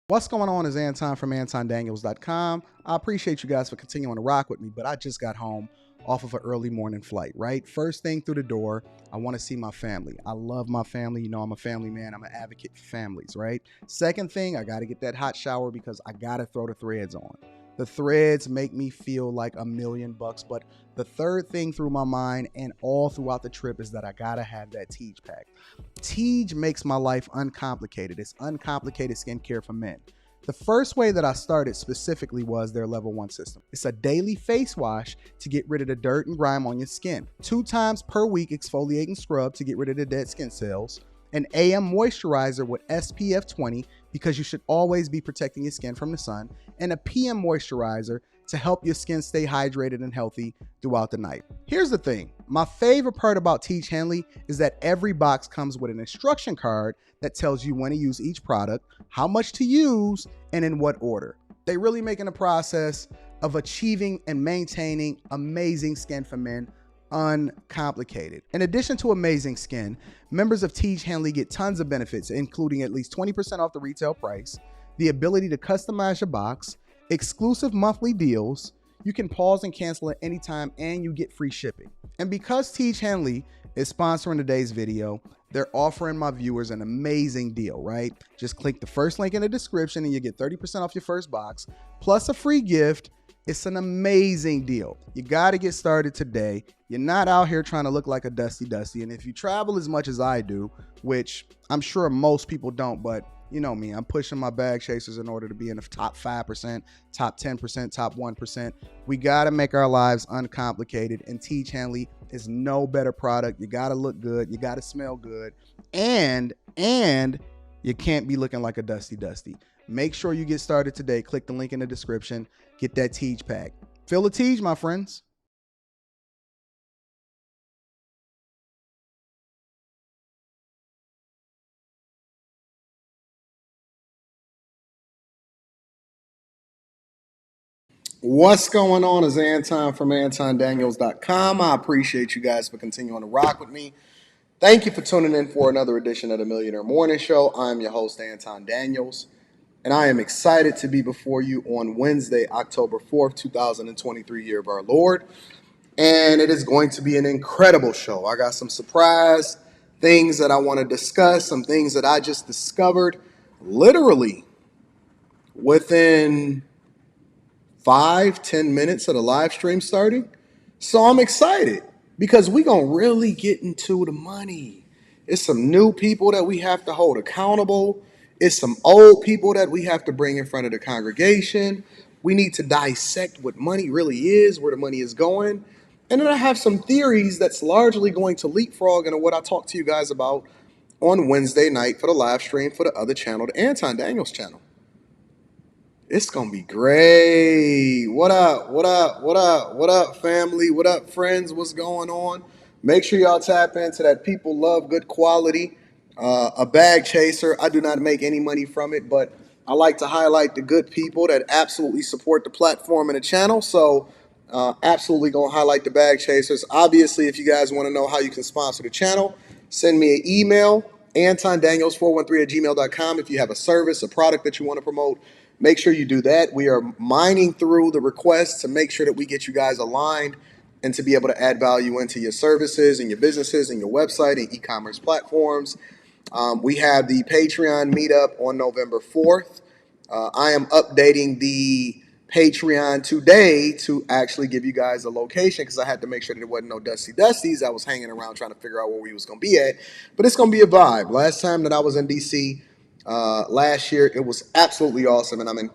What's going on is Anton from AntonDaniels.com. I appreciate you guys for continuing to rock with me, but I just got home off of an early morning flight, right? First thing through the door, I want to see my family. I love my family. You know, I'm a family man. I'm an advocate for families, right? Second thing, I got to get that hot shower because I got to throw the threads on. The threads make me feel like $1,000,000, but the third thing through my mind and all throughout the trip is that I gotta have that Teej pack. Teej makes my life uncomplicated. It's uncomplicated skincare for men. The first way that I started specifically was their level 1 system. It's a daily face wash to get rid of the dirt and grime on your skin. 2 times per week exfoliating scrub to get rid of the dead skin cells. An AM moisturizer with SPF 20 because you should always be protecting your skin from the sun, and a PM moisturizer to help your skin stay hydrated and healthy throughout the night. Here's the thing. My favorite part about Teej Henley is that every box comes with an instruction card that tells you when to use each product, how much to use, and in what order. They really making the process of achieving and maintaining amazing skin for men uncomplicated. In addition to amazing skin, members of Teej Henley get tons of benefits, including at least 20% off the retail price, the ability to customize your box, exclusive monthly deals, you can pause and cancel at any time, and you get free shipping. And because Teej Henley is sponsoring today's video, they're offering my viewers an amazing deal, right? Just click the first link in the description and you get 30% off your first box, plus a free gift. It's an amazing deal. You got to get started today. You're not out here trying to look like a Dusty. And if you travel as much as I do, which I'm sure most people don't, but you know me, I'm pushing my bag chasers in order to be in the top 5%, top 10%, top 1%. We got to make our lives uncomplicated, and Teej Henley is no better product. You got to look good. You got to smell good. And you can't be looking like a Dusty. Make sure you get started today. Click the link in the description. Get that Teej pack. Feel the Teej, my friends. What's going on is Anton from AntonDaniels.com. I appreciate you guys for continuing to rock with me. Thank you for tuning in for another edition of the Millionaire Morning Show. I'm your host, Anton Daniels, and I am excited to be before you on Wednesday, October 4th, 2023, year of our Lord. And it is going to be an incredible show. I got some surprise things that I want to discuss, some things that I just discovered literally within 5-10 minutes of the live stream starting. So I'm excited because we're going to really get into the money. It's some new people that we have to hold accountable. It's some old people that we have to bring in front of the congregation. We need to dissect what money really is, where the money is going. And then I have some theories that's largely going to leapfrog into what I talked to you guys about on Wednesday night for the live stream for the other channel, the Anton Daniels channel. It's going to be great. What up, family? What up, friends? What's going on? Make sure y'all tap into that People Love Good Quality, a bag chaser. I do not make any money from it, but I like to highlight the good people that absolutely support the platform and the channel. So absolutely going to highlight the bag chasers. Obviously, if you guys want to know how you can sponsor the channel, send me an email, antondaniels413@gmail.com. If you have a service, a product that you want to promote, make sure you do that. We are mining through the requests to make sure that we get you guys aligned and to be able to add value into your services and your businesses and your website and e-commerce platforms. We have the Patreon meetup on November 4th. I am updating the Patreon today to actually give you guys a location because I had to make sure that there wasn't no Dusties. I was hanging around trying to figure out where we was going to be at. But it's going to be a vibe. Last time that I was in D.C., last year, it was absolutely awesome, and I'm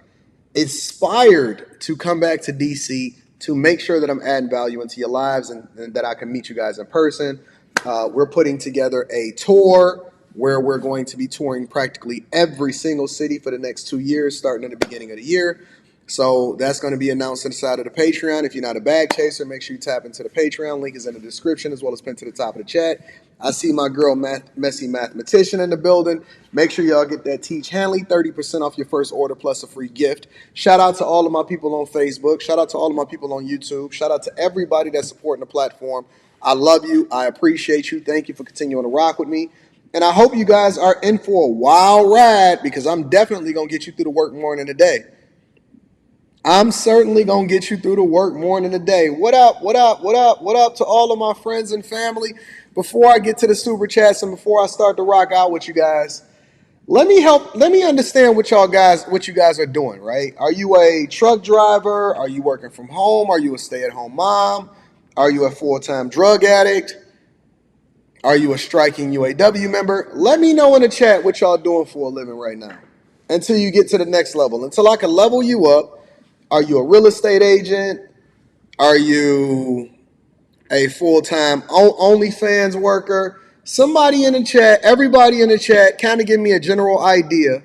inspired to come back to DC to make sure that I'm adding value into your lives and that I can meet you guys in person. We're putting together a tour where we're going to be touring practically every single city for the next 2 years, starting at the beginning of the year. So that's going to be announced inside of the Patreon. If you're not a bag chaser, make sure you tap into the Patreon. Link is in the description as well as pinned to the top of the chat. I see my girl, Messy Mathematician, in the building. Make sure y'all get that Teej Henley, 30% off your first order plus a free gift. Shout out to all of my people on Facebook. Shout out to all of my people on YouTube. Shout out to everybody that's supporting the platform. I love you. I appreciate you. Thank you for continuing to rock with me. And I hope you guys are in for a wild ride because I'm definitely going to get you through the work morning today. I'm certainly going to get you through the work morning today. What up, what up, what up, what up to all of my friends and family? Before I get to the super chats and before I start to rock out with you guys, let me understand what you guys are doing, right? Are you a truck driver? Are you working from home? Are you a stay-at-home mom? Are you a full-time drug addict? Are you a striking UAW member? Let me know in the chat what y'all doing for a living right now until you get to the next level, until I can level you up. Are you a real estate agent? Are you a full-time OnlyFans worker? Somebody in the chat, everybody in the chat, kind of give me a general idea.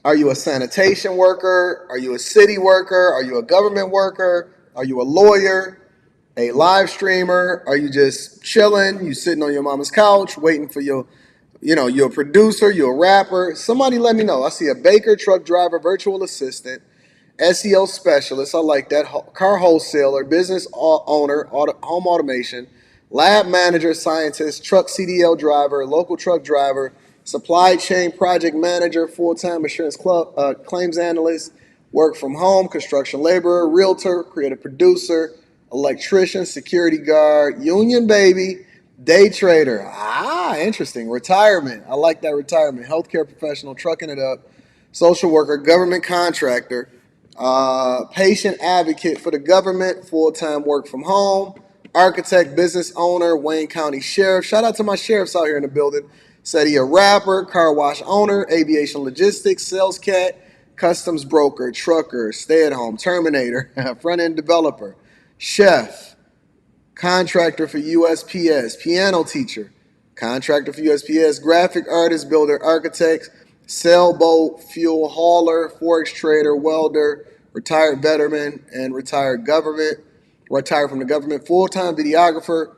Are you a sanitation worker? Are you a city worker? Are you a government worker? Are you a lawyer? A live streamer? Are you just chilling? You sitting on your mama's couch waiting for you're a producer, you're a rapper? Somebody let me know. I see a baker, truck driver, virtual assistant, SEO specialist, I like that, car wholesaler, business owner, home automation, lab manager, scientist, truck CDL driver, local truck driver, supply chain project manager, full-time insurance claims analyst, work from home, construction laborer, realtor, creative producer, electrician, security guard, union baby, day trader. Interesting. Retirement. I like that, retirement. Healthcare professional, trucking it up, social worker, government contractor, patient advocate for the government, full-time work from home, architect, business owner, Wayne County Sheriff. Shout out to my sheriffs out here in the building. Said he a rapper, car wash owner, aviation logistics, sales cat, customs broker, trucker, stay-at-home, terminator, front-end developer, chef, contractor for USPS, piano teacher, contractor for USPS, graphic artist, builder, architect, sailboat, fuel hauler, forex trader, welder, retired veteran, and retired from the government, full-time videographer,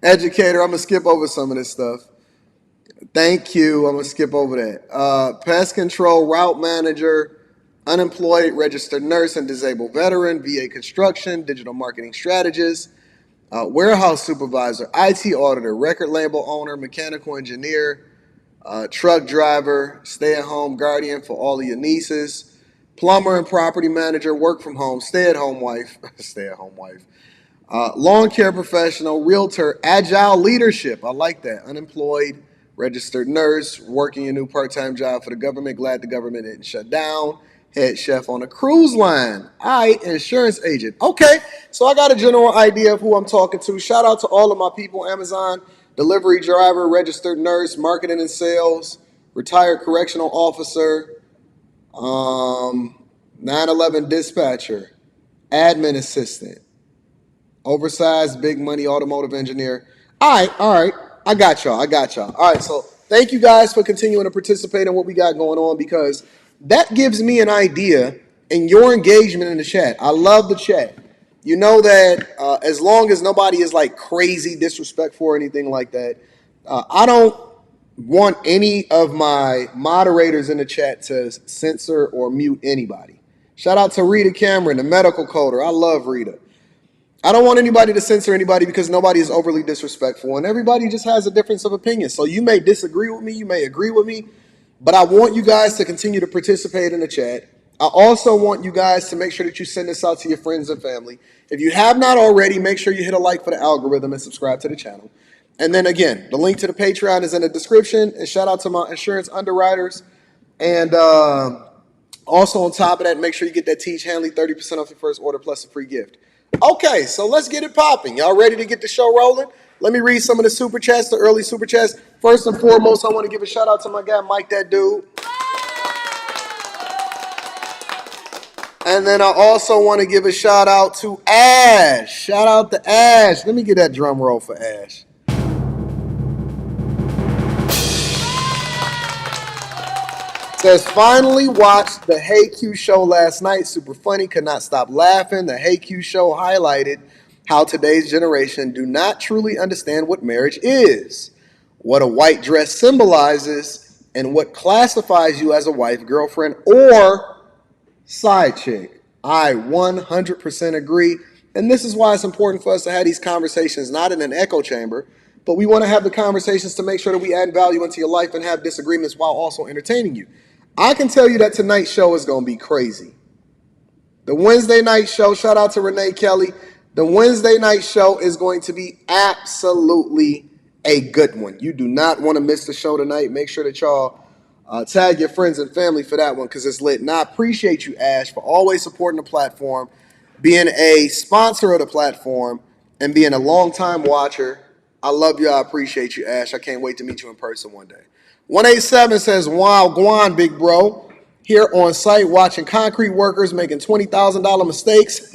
educator. I'm going to skip over some of this stuff. Thank you. I'm going to skip over that. Pest control, route manager, unemployed, registered nurse and disabled veteran, VA construction, digital marketing strategist, warehouse supervisor, IT auditor, record label owner, mechanical engineer, truck driver, stay-at-home guardian for all of your nieces, plumber and property manager, work from home, stay-at-home wife, lawn care professional, realtor, agile leadership. I like that. Unemployed, registered nurse, working a new part-time job for the government. Glad the government didn't shut down. Head chef on a cruise line. Insurance agent. Okay, so I got a general idea of who I'm talking to. Shout out to all of my people. Amazon delivery driver, registered nurse, marketing and sales, retired correctional officer, 9/11 dispatcher, admin assistant, oversized big money automotive engineer. All right. I got y'all. All right, so thank you guys for continuing to participate in what we got going on because that gives me an idea in your engagement in the chat. I love the chat. You know that as long as nobody is like crazy disrespectful or anything like that, I don't want any of my moderators in the chat to censor or mute anybody. Shout out to Rita Cameron, the medical coder. I love Rita. I don't want anybody to censor anybody because nobody is overly disrespectful and everybody just has a difference of opinion. So you may disagree with me, you may agree with me, but I want you guys to continue to participate in the chat. I also want you guys to make sure that you send this out to your friends and family. If you have not already, make sure you hit a like for the algorithm and subscribe to the channel. And then again, the link to the Patreon is in the description. And shout out to my insurance underwriters. And also on top of that, make sure you get that Teach Hanley 30% off your first order plus a free gift. Okay, so let's get it popping. Y'all ready to get the show rolling? Let me read some of the super chats, the early super chats. First and foremost, I want to give a shout out to my guy, Mike That Dude. And then I also want to give a shout out to Ash. Shout out to Ash. Let me get that drum roll for Ash. Says, finally watched the Hey Q show last night. Super funny. Could not stop laughing. The Hey Q show highlighted how today's generation do not truly understand what marriage is, what a white dress symbolizes, and what classifies you as a wife, girlfriend, or side chick. I 100% agree. And this is why it's important for us to have these conversations, not in an echo chamber, but we want to have the conversations to make sure that we add value into your life and have disagreements while also entertaining you. I can tell you that tonight's show is going to be crazy. The Wednesday night show, shout out to Renee Kelly. The Wednesday night show is going to be absolutely a good one. You do not want to miss the show tonight. Make sure that y'all tag your friends and family for that one because it's lit. And I appreciate you, Ash, for always supporting the platform, being a sponsor of the platform, and being a longtime watcher. I love you. I appreciate you, Ash. I can't wait to meet you in person one day. 187 says, wow, Guan, big bro. Here on site watching concrete workers making $20,000 mistakes.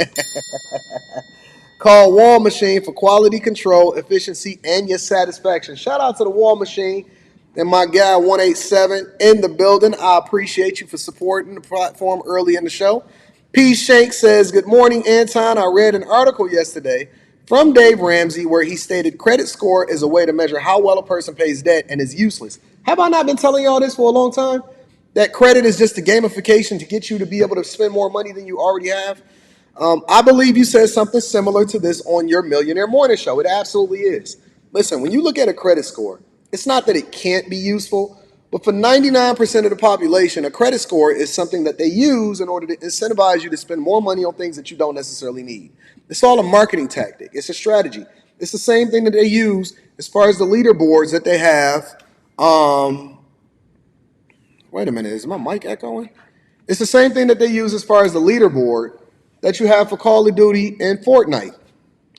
Call Wall Machine for quality control, efficiency, and your satisfaction. Shout out to the Wall Machine and my guy 187 in the building. I appreciate you for supporting the platform early in the show. P. Shank says, good morning, Anton. I read an article yesterday from Dave Ramsey where he stated credit score is a way to measure how well a person pays debt and is useless. Have I not been telling y'all this for a long time? That credit is just a gamification to get you to be able to spend more money than you already have. I believe you said something similar to this on your Millionaire Morning Show. It absolutely is. Listen, when you look at a credit score, it's not that it can't be useful, but for 99% of the population, a credit score is something that they use in order to incentivize you to spend more money on things that you don't necessarily need. It's all a marketing tactic. It's a strategy. It's the same thing that they use as far as the leaderboards that they have. Wait a minute, is my mic echoing? It's the same thing that they use as far as the leaderboard that you have for Call of Duty and Fortnite,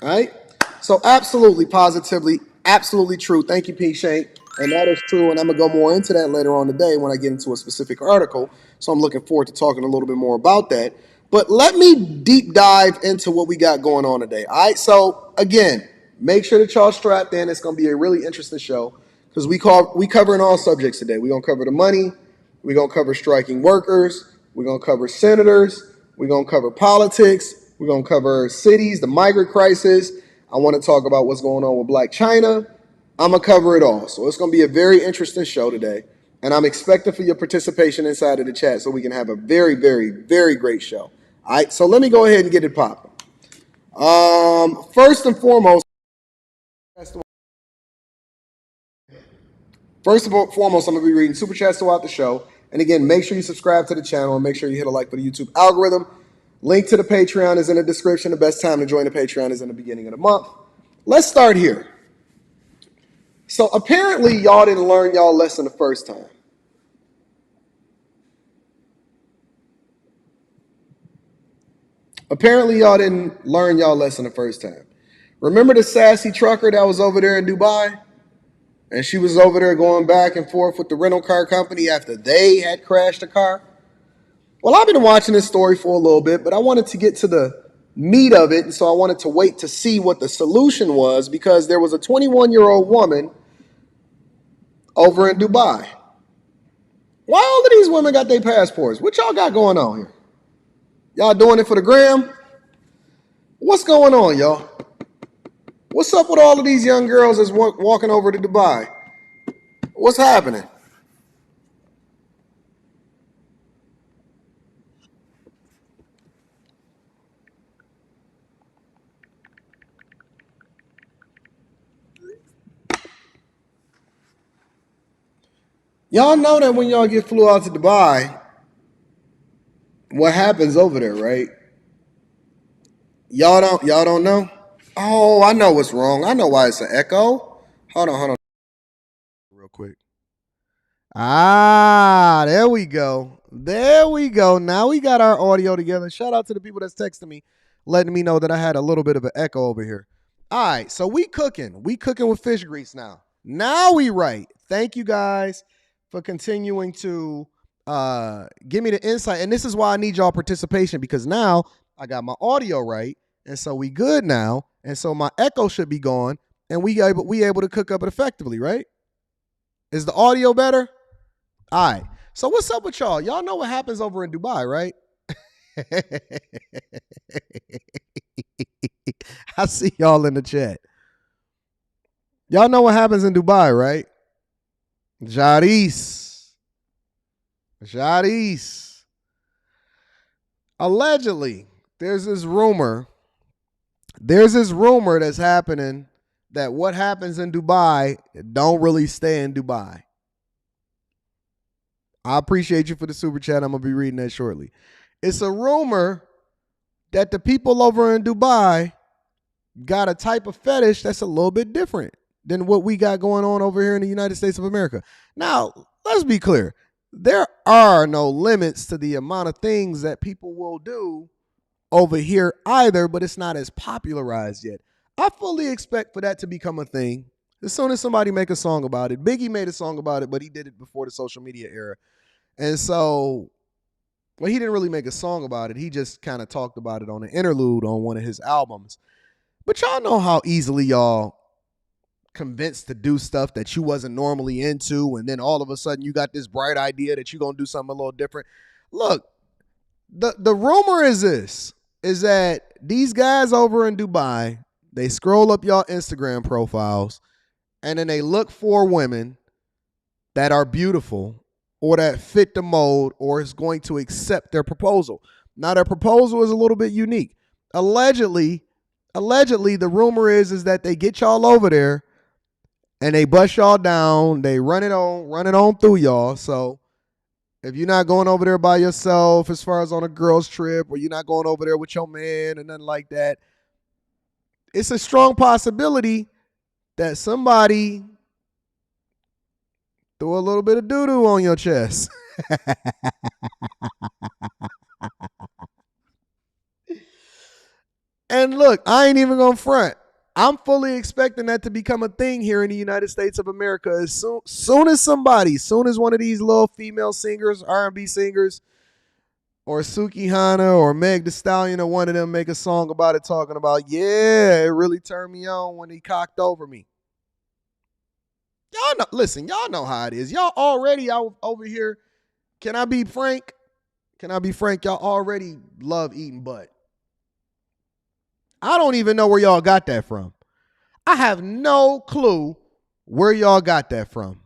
all right? So absolutely, positively, absolutely true. Thank you, P. Shank. And that is true, and I'm going to go more into that later on today when I get into a specific article. So I'm looking forward to talking a little bit more about that. But let me deep dive into what we got going on today, all right? So, again, make sure that y'all strapped in. It's going to be a really interesting show because we covering all subjects today. We're going to cover the money. We're going to cover striking workers. We're going to cover senators. We're going to cover politics. We're going to cover cities, the migrant crisis. I want to talk about what's going on with Blac Chyna. I'm going to cover it all. So it's going to be a very interesting show today. And I'm expecting for your participation inside of the chat so we can have a very, very, very great show. All right, so let me go ahead and get it popping. First and foremost, I'm going to be reading Super Chats throughout the show. And again, make sure you subscribe to the channel and make sure you hit a like for the YouTube algorithm. Link to the Patreon is in the description. The best time to join the Patreon is in the beginning of the month. Let's start here. So apparently y'all didn't learn y'all lesson the first time. Apparently y'all didn't learn y'all lesson the first time. Remember the sassy trucker that was over there in Dubai? And she was over there going back and forth with the rental car company after they had crashed the car? Well, I've been watching this story for a little bit, but I wanted to get to the meat of it, and so I wanted to wait to see what the solution was because there was a 21-year-old woman over in Dubai. Why all of these women got their passports? What y'all got going on here? Y'all doing it for the gram? What's going on, y'all? What's up with all of these young girls that's walking over to Dubai? What's happening? Y'all know that when y'all get flew out to Dubai, what happens over there, right? Y'all don't know? Oh, I know what's wrong. I know why it's an echo. Hold on. Real quick. There we go. Now we got our audio together. Shout out to the people that's texting me, letting me know that I had a little bit of an echo over here. All right, so we cooking. We cooking with fish grease now. Now we right. Thank you guys for continuing to give me the insight. And this is why I need y'all participation because now I got my audio right. And so we good now. And so my echo should be gone. And we able to cook up it effectively, right? Is the audio better? All right. So what's up with y'all? Y'all know what happens over in Dubai, right? I see y'all in the chat. Y'all know what happens in Dubai, right? Jadis. Allegedly, there's this rumor that's happening that what happens in Dubai don't really stay in Dubai. I appreciate you for the super chat. I'm going to be reading that shortly. It's a rumor that the people over in Dubai got a type of fetish that's a little bit different than what we got going on over here in the United States of America. Now, let's be clear. There are no limits to the amount of things that people will do over here either, but it's not as popularized yet. I fully expect for that to become a thing as soon as somebody make a song about it. Biggie made a song about it, but he did it before the social media era. And so, well, he didn't really make a song about it. He just kind of talked about it on an interlude on one of his albums. But y'all know how easily y'all convinced to do stuff that you wasn't normally into, and then all of a sudden you got this bright idea that you're going to do something a little different. Look, the rumor is that these guys over in Dubai, they scroll up y'all Instagram profiles, and then they look for women that are beautiful or that fit the mold or is going to accept their proposal. Now, their proposal is a little bit unique. Allegedly, the rumor is that they get y'all over there and they bust y'all down. They run it on through y'all. So if you're not going over there by yourself as far as on a girl's trip, or you're not going over there with your man and nothing like that, it's a strong possibility that somebody threw a little bit of doo-doo on your chest. And look, I ain't even gonna front. I'm fully expecting that to become a thing here in the United States of America. As soon as one of these little female singers, R&B singers, or Suki Hana or Meg Thee Stallion or one of them make a song about it, talking about, yeah, it really turned me on when he cocked over me. Y'all know, listen, y'all know how it is. Y'all already out over here. Can I be frank? Y'all already love eating butt. I don't even know where y'all got that from. I have no clue where y'all got that from.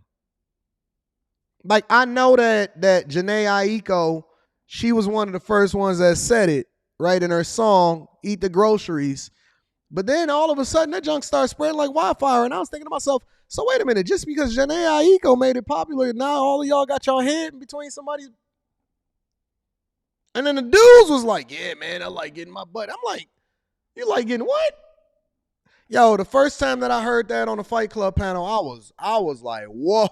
Like, I know that Jhené Aiko, she was one of the first ones that said it, right, in her song, Eat the Groceries. But then all of a sudden, that junk started spreading like wildfire. And I was thinking to myself, so wait a minute, just because Jhené Aiko made it popular, now all of y'all got y'all head in between somebody's. And then the dudes was like, yeah, man, I like getting my butt. I'm like, you like getting what? Yo, the first time that I heard that on the Fight Club panel, I was like, whoa.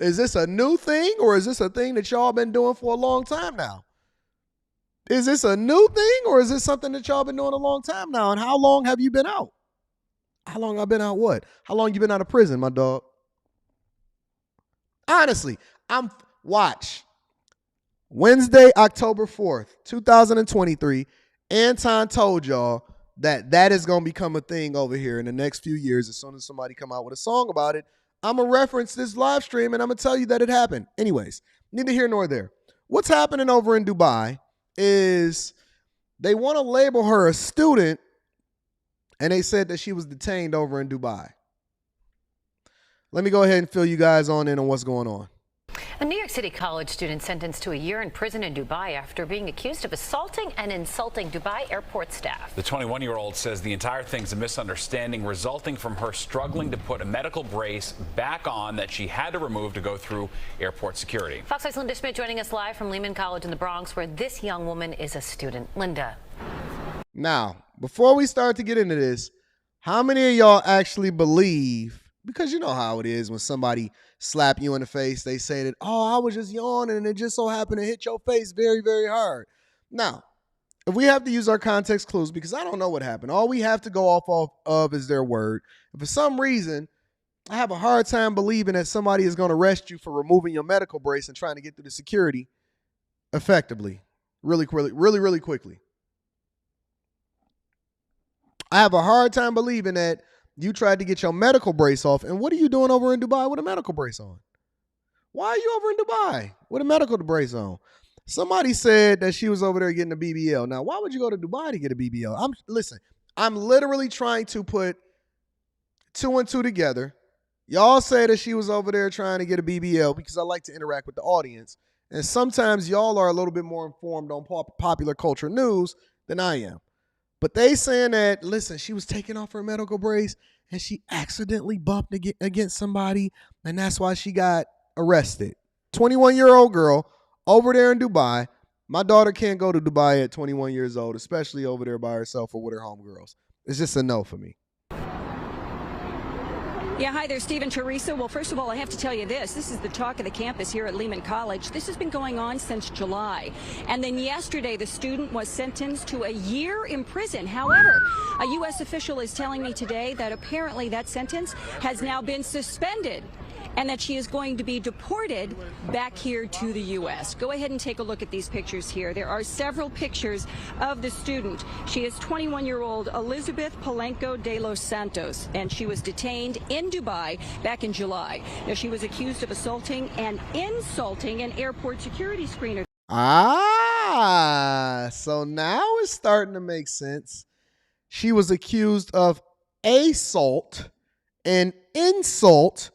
Is this a new thing, or is this a thing that y'all been doing for a long time now? Is this a new thing, or is this something that y'all been doing a long time now? And how long have you been out? How long I've been out what? How long you been out of prison, my dog? Honestly, watch. Wednesday, October 4th, 2023, Anton told y'all that is going to become a thing over here in the next few years. As soon as somebody come out with a song about it, I'm going to reference this live stream and I'm going to tell you that it happened. Anyways, neither here nor there. What's happening over in Dubai is they want to label her a student, and they said that she was detained over in Dubai. Let me go ahead and fill you guys on what's going on. A New York City college student sentenced to a year in prison in Dubai after being accused of assaulting and insulting Dubai airport staff. The 21-year-old says the entire thing's a misunderstanding resulting from her struggling to put a medical brace back on that she had to remove to go through airport security. Fox 5's Linda Schmidt joining us live from Lehman College in the Bronx, where this young woman is a student. Linda. Now, before we start to get into this, how many of y'all actually believe, because you know how it is when somebody slap you in the face, they say that, oh, I was just yawning and it just so happened to hit your face very, very hard. Now, if we have to use our context clues, because I don't know what happened, all we have to go off of is their word. And for some reason, I have a hard time believing that somebody is going to arrest you for removing your medical brace and trying to get through the security effectively, really quickly. I have a hard time believing that you tried to get your medical brace off. And what are you doing over in Dubai with a medical brace on? Why are you over in Dubai with a medical brace on? Somebody said that she was over there getting a BBL. Now, why would you go to Dubai to get a BBL? I'm literally trying to put two and two together. Y'all say that she was over there trying to get a BBL because I like to interact with the audience. And sometimes y'all are a little bit more informed on popular culture news than I am. But they saying that, listen, she was taking off her medical brace and she accidentally bumped against somebody, and that's why she got arrested. 21-year-old girl over there in Dubai. My daughter can't go to Dubai at 21 years old, especially over there by herself or with her homegirls. It's just a no for me. Yeah, hi there, Steve and Teresa. Well, first of all, I have to tell you this. This is the talk of the campus here at Lehman College. This has been going on since July. And then yesterday, the student was sentenced to a year in prison. However, a U.S. official is telling me today that apparently that sentence has now been suspended and that she is going to be deported back here to the U.S. Go ahead and take a look at these pictures here. There are several pictures of the student. She is 21-year-old Elizabeth Palenco de los Santos, and she was detained in Dubai back in July. Now, she was accused of assaulting and insulting an airport security screener. So now it's starting to make sense. She was accused of assault and insult.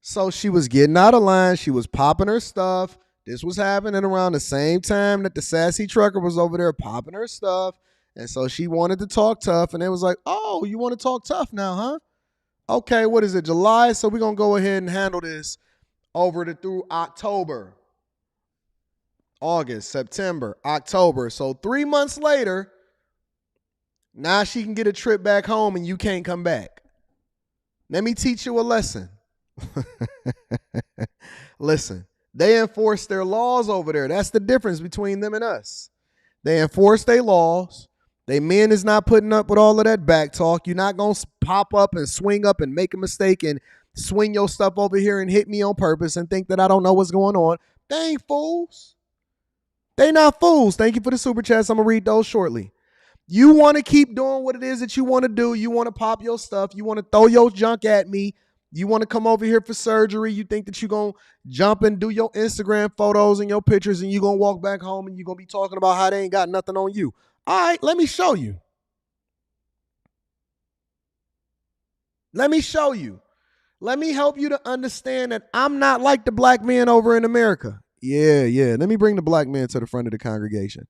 So she was getting out of line. She was popping her stuff. This was happening around the same time that the sassy trucker was over there popping her stuff. And so she wanted to talk tough. And it was like, oh, you want to talk tough now, huh? Okay, what is it, July? So we're going to go ahead and handle this through October. August, September, October. So 3 months later, now she can get a trip back home and you can't come back. Let me teach you a lesson. Listen, they enforce their laws over there. That's the difference between them and us. They enforce their laws. They men is not putting up with all of that back talk. You're not going to pop up and swing up and make a mistake and swing your stuff over here and hit me on purpose and think that I don't know what's going on. They ain't fools. They not fools. Thank you for the super chats. I'm going to read those shortly. You want to keep doing what it is that you want to do. You want to pop your stuff. You want to throw your junk at me. You want to come over here for surgery. You think that you're going to jump and do your Instagram photos and your pictures and you're going to walk back home and you're going to be talking about how they ain't got nothing on you. All right, let me show you. Let me show you. Let me help you to understand that I'm not like the black men over in America. Yeah. Let me bring the black man to the front of the congregation.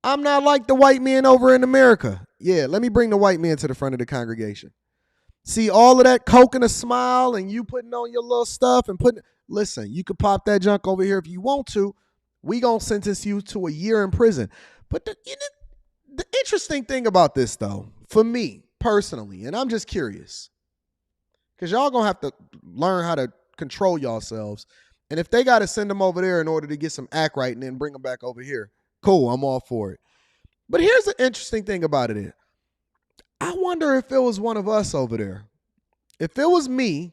I'm not like the white men over in America. Yeah, let me bring the white man to the front of the congregation. See all of that coke and a smile and you putting on your little stuff and listen, you could pop that junk over here if you want to. We gonna sentence you to a year in prison. But the interesting thing about this though, for me personally, and I'm just curious, because y'all gonna have to learn how to control yourselves. And if they gotta send them over there in order to get some act right and then bring them back over here, cool, I'm all for it. But here's the interesting thing about it. I wonder if it was one of us over there. If it was me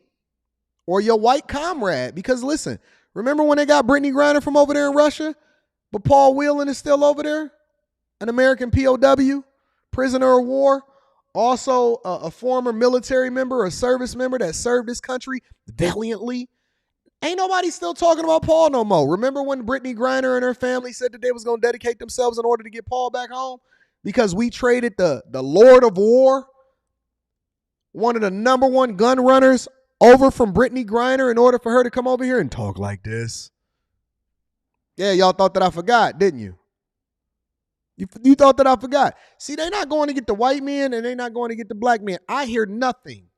or your white comrade, because listen, remember when they got Brittany Griner from over there in Russia, but Paul Whelan is still over there? An American POW, prisoner of war, also a former military member, a service member that served this country valiantly. Ain't nobody still talking about Paul no more. Remember when Brittany Griner and her family said that they was going to dedicate themselves in order to get Paul back home? Because we traded the Lord of War, one of the number one gun runners, over from Brittany Griner in order for her to come over here and talk like this. Yeah, y'all thought that I forgot, didn't you? You thought that I forgot. See, they're not going to get the white men and they're not going to get the black men. I hear nothing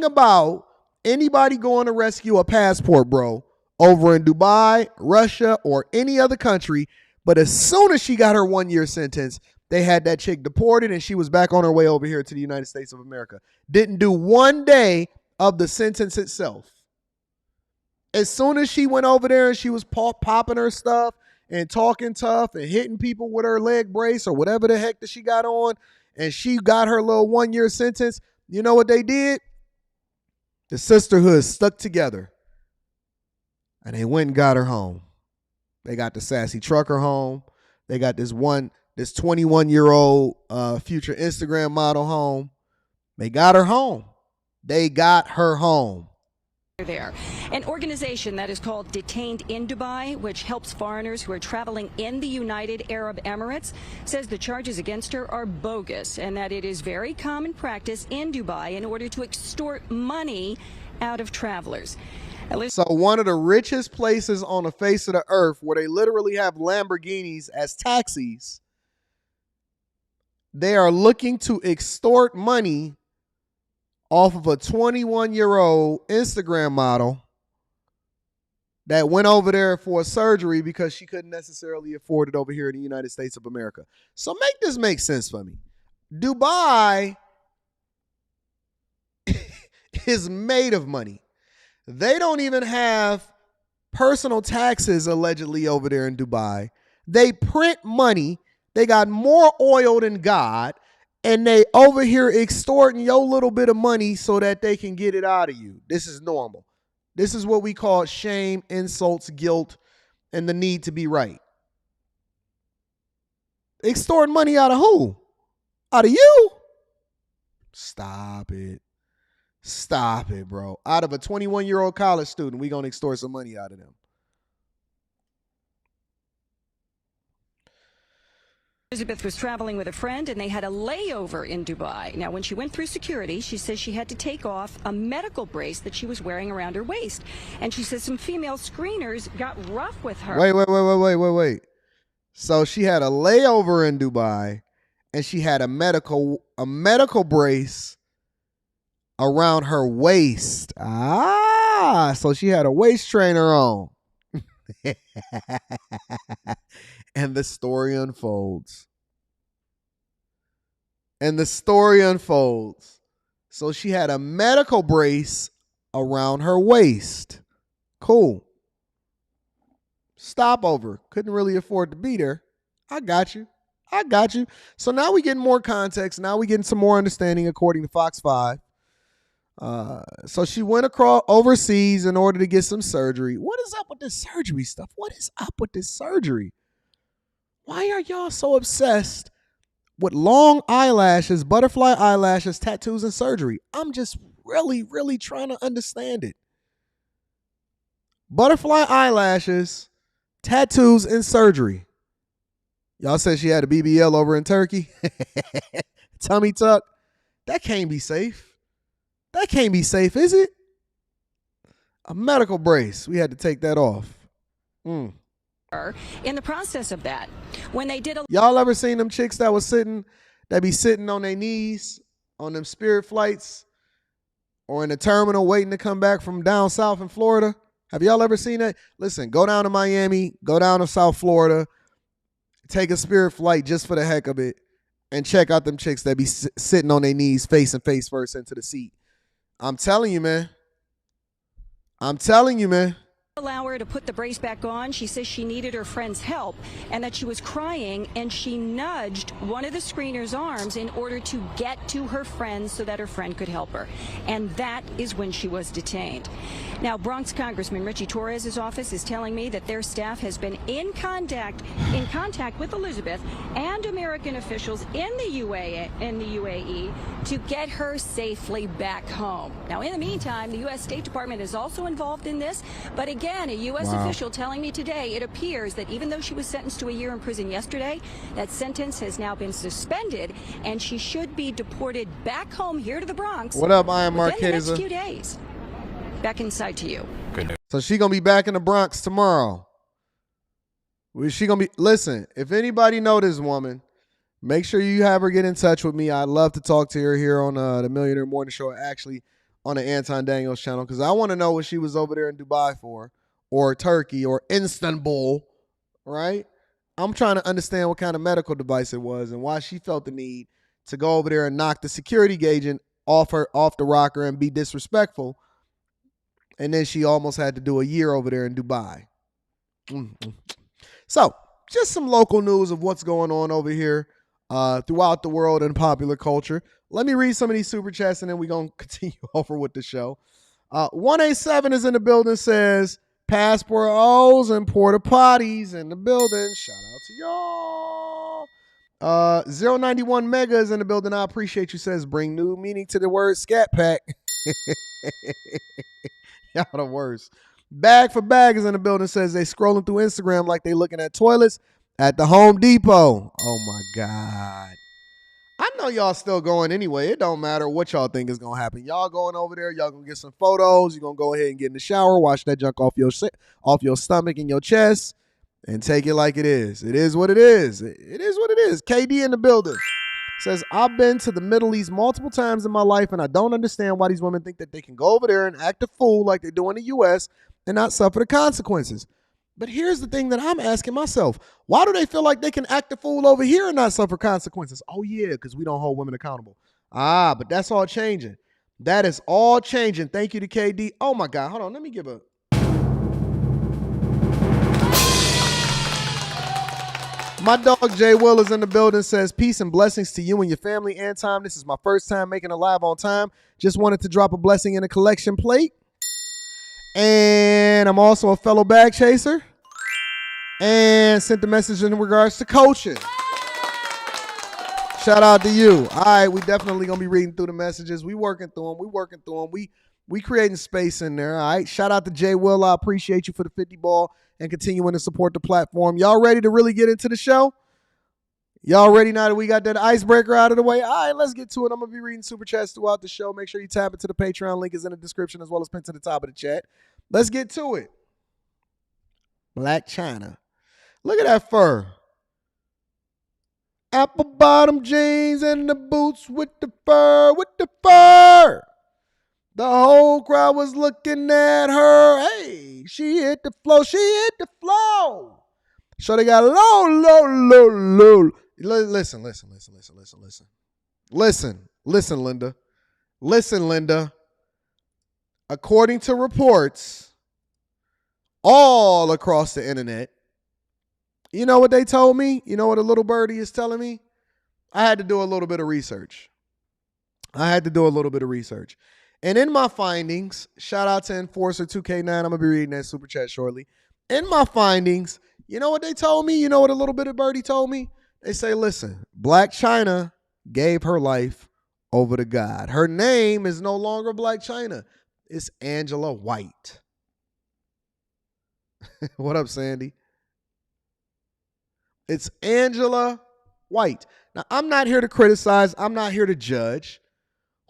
about anybody going to rescue a passport, bro, over in Dubai, Russia, or any other country. But as soon as she got her 1 year sentence, they had that chick deported and she was back on her way over here to the United States of America. Didn't do 1 day of the sentence itself. As soon as she went over there and she was popping her stuff and talking tough and hitting people with her leg brace or whatever the heck that she got on, and she got her little 1 year sentence, you know what they did? The sisterhood stuck together and they went and got her home. They got the sassy trucker home. They got this 21-year-old future Instagram model home. They got her home. There. An organization that is called Detained in Dubai, which helps foreigners who are traveling in the United Arab Emirates, says the charges against her are bogus and that it is very common practice in Dubai in order to extort money out of travelers. So one of the richest places on the face of the earth, where they literally have Lamborghinis as taxis, They are looking to extort money off of a 21-year-old Instagram model that went over there for a surgery because she couldn't necessarily afford it over here in the United States of America. So make this make sense for me. Dubai is made of money. They don't even have personal taxes allegedly over there in Dubai. They print money. They got more oil than God, and they over here extorting your little bit of money so that they can get it out of you. This is normal. This is what we call shame, insults, guilt, and the need to be right. Extorting money out of who? Out of you? Stop it. Stop it, bro. Out of a 21-year-old college student, we going to extort some money out of them. Elizabeth was traveling with a friend and they had a layover in Dubai. Now, when she went through security, she says she had to take off a medical brace that she was wearing around her waist. And she says some female screeners got rough with her. Wait. So she had a layover in Dubai and she had a medical brace around her waist. So she had a waist trainer on. And the story unfolds. So she had a medical brace around her waist. Cool. Stopover. Couldn't really afford to be there. I got you. So now we getting more context. Now we getting some more understanding according to Fox 5. So she went across overseas in order to get some surgery. What is up with this surgery stuff? What is up with this surgery? Why are y'all so obsessed with long eyelashes, butterfly eyelashes, tattoos, and surgery? I'm just really, really trying to understand it. Butterfly eyelashes, tattoos, and surgery. Y'all said she had a BBL over in Turkey. Tummy tuck. That can't be safe. Is it? A medical brace. We had to take that off. In the process of that, when they did y'all ever seen them chicks that be sitting on their knees on them Spirit flights or in the terminal waiting to come back from down south in Florida? Have y'all ever seen that? Listen, go down to Miami, go down to South Florida, take a Spirit flight just for the heck of it, and check out them chicks that be sitting on their knees facing face first into the seat. I'm telling you, man. allow her to put the brace back on. She says she needed her friend's help and that she was crying, and she nudged one of the screener's arms in order to get to her friend so that her friend could help her. And that is when she was detained. Now, Bronx Congressman Richie Torres's office is telling me that their staff has been in contact with Elizabeth and American officials in the UAE to get her safely back home. Now, in the meantime, the U.S. State Department is also involved in this. But again, a U.S. official telling me today it appears that even though she was sentenced to a year in prison yesterday, that sentence has now been suspended, and she should be deported back home here to the Bronx. What up, I am within the Marquesa? next few days. Back inside to you. Good news. So she gonna be back in the Bronx tomorrow. She gonna be, listen, if anybody know this woman, make sure you have her get in touch with me. I'd love to talk to her here on the Millionaire Morning Show, actually on the Anton Daniels channel, because I want to know what she was over there in Dubai for, or Turkey, or Istanbul, right? I'm trying to understand what kind of medical device it was and why she felt the need to go over there and knock the security agent off the rocker and be disrespectful. And then she almost had to do a year over there in Dubai. So, just some local news of what's going on over here throughout the world and popular culture. Let me read some of these super chats and then we're going to continue over with the show. 187 is in the building, says, passport O's and porta potties in the building. Shout out to y'all. 091 Mega is in the building. I appreciate you, says, bring new meaning to the word scat pack. Y'all the worst. Bag for Bag is in the building, says they scrolling through Instagram like they looking at toilets at the Home Depot. Oh my God. I know y'all still going anyway. It don't matter what y'all think is gonna happen. Y'all going over there, y'all gonna get some photos. You're gonna go ahead and get in the shower, wash that junk off your stomach and your chest, and take it like it is. It is what it is. It is what it is. KD in the building. Says, I've been to the Middle East multiple times in my life, and I don't understand why these women think that they can go over there and act a fool like they do in the U.S. and not suffer the consequences. But here's the thing that I'm asking myself. Why do they feel like they can act a fool over here and not suffer consequences? Oh, yeah, because we don't hold women accountable. But that's all changing. That is all changing. Thank you to KD. Oh, my God. Hold on. Let me give a... My dog Jay Will is in the building, says, peace and blessings to you and your family, Anton. This is my first time making a live on time. Just wanted to drop a blessing in a collection plate. And I'm also a fellow bag chaser. And sent the message in regards to coaching. Shout out to you. All right, we definitely going to be reading through the messages. We working through them. We creating space in there. All right, shout out to Jay Will. I appreciate you for the 50 ball and continuing to support the platform. Y'all ready to really get into the show? Y'all ready now that we got that icebreaker out of the way? All right, let's get to it. I'm going to be reading super chats throughout the show. Make sure you tap into the Patreon. Link is in the description as well as pinned to the top of the chat. Let's get to it. Blac Chyna. Look at that fur. Apple bottom jeans and the boots with the fur, The whole crowd was looking at her. Hey, she hit the flow. So they got low. Listen, Linda. Listen, Linda. According to reports all across the internet, you know what they told me? You know what a little birdie is telling me? I had to do a little bit of research. And in my findings, shout out to Enforcer 2K9. I'm going to be reading that super chat shortly. In my findings, you know what they told me? You know what a little bit of birdie told me? They say, listen, Blac Chyna gave her life over to God. Her name is no longer Blac Chyna. It's Angela White. What up, Sandy? It's Angela White. Now, I'm not here to criticize. I'm not here to judge.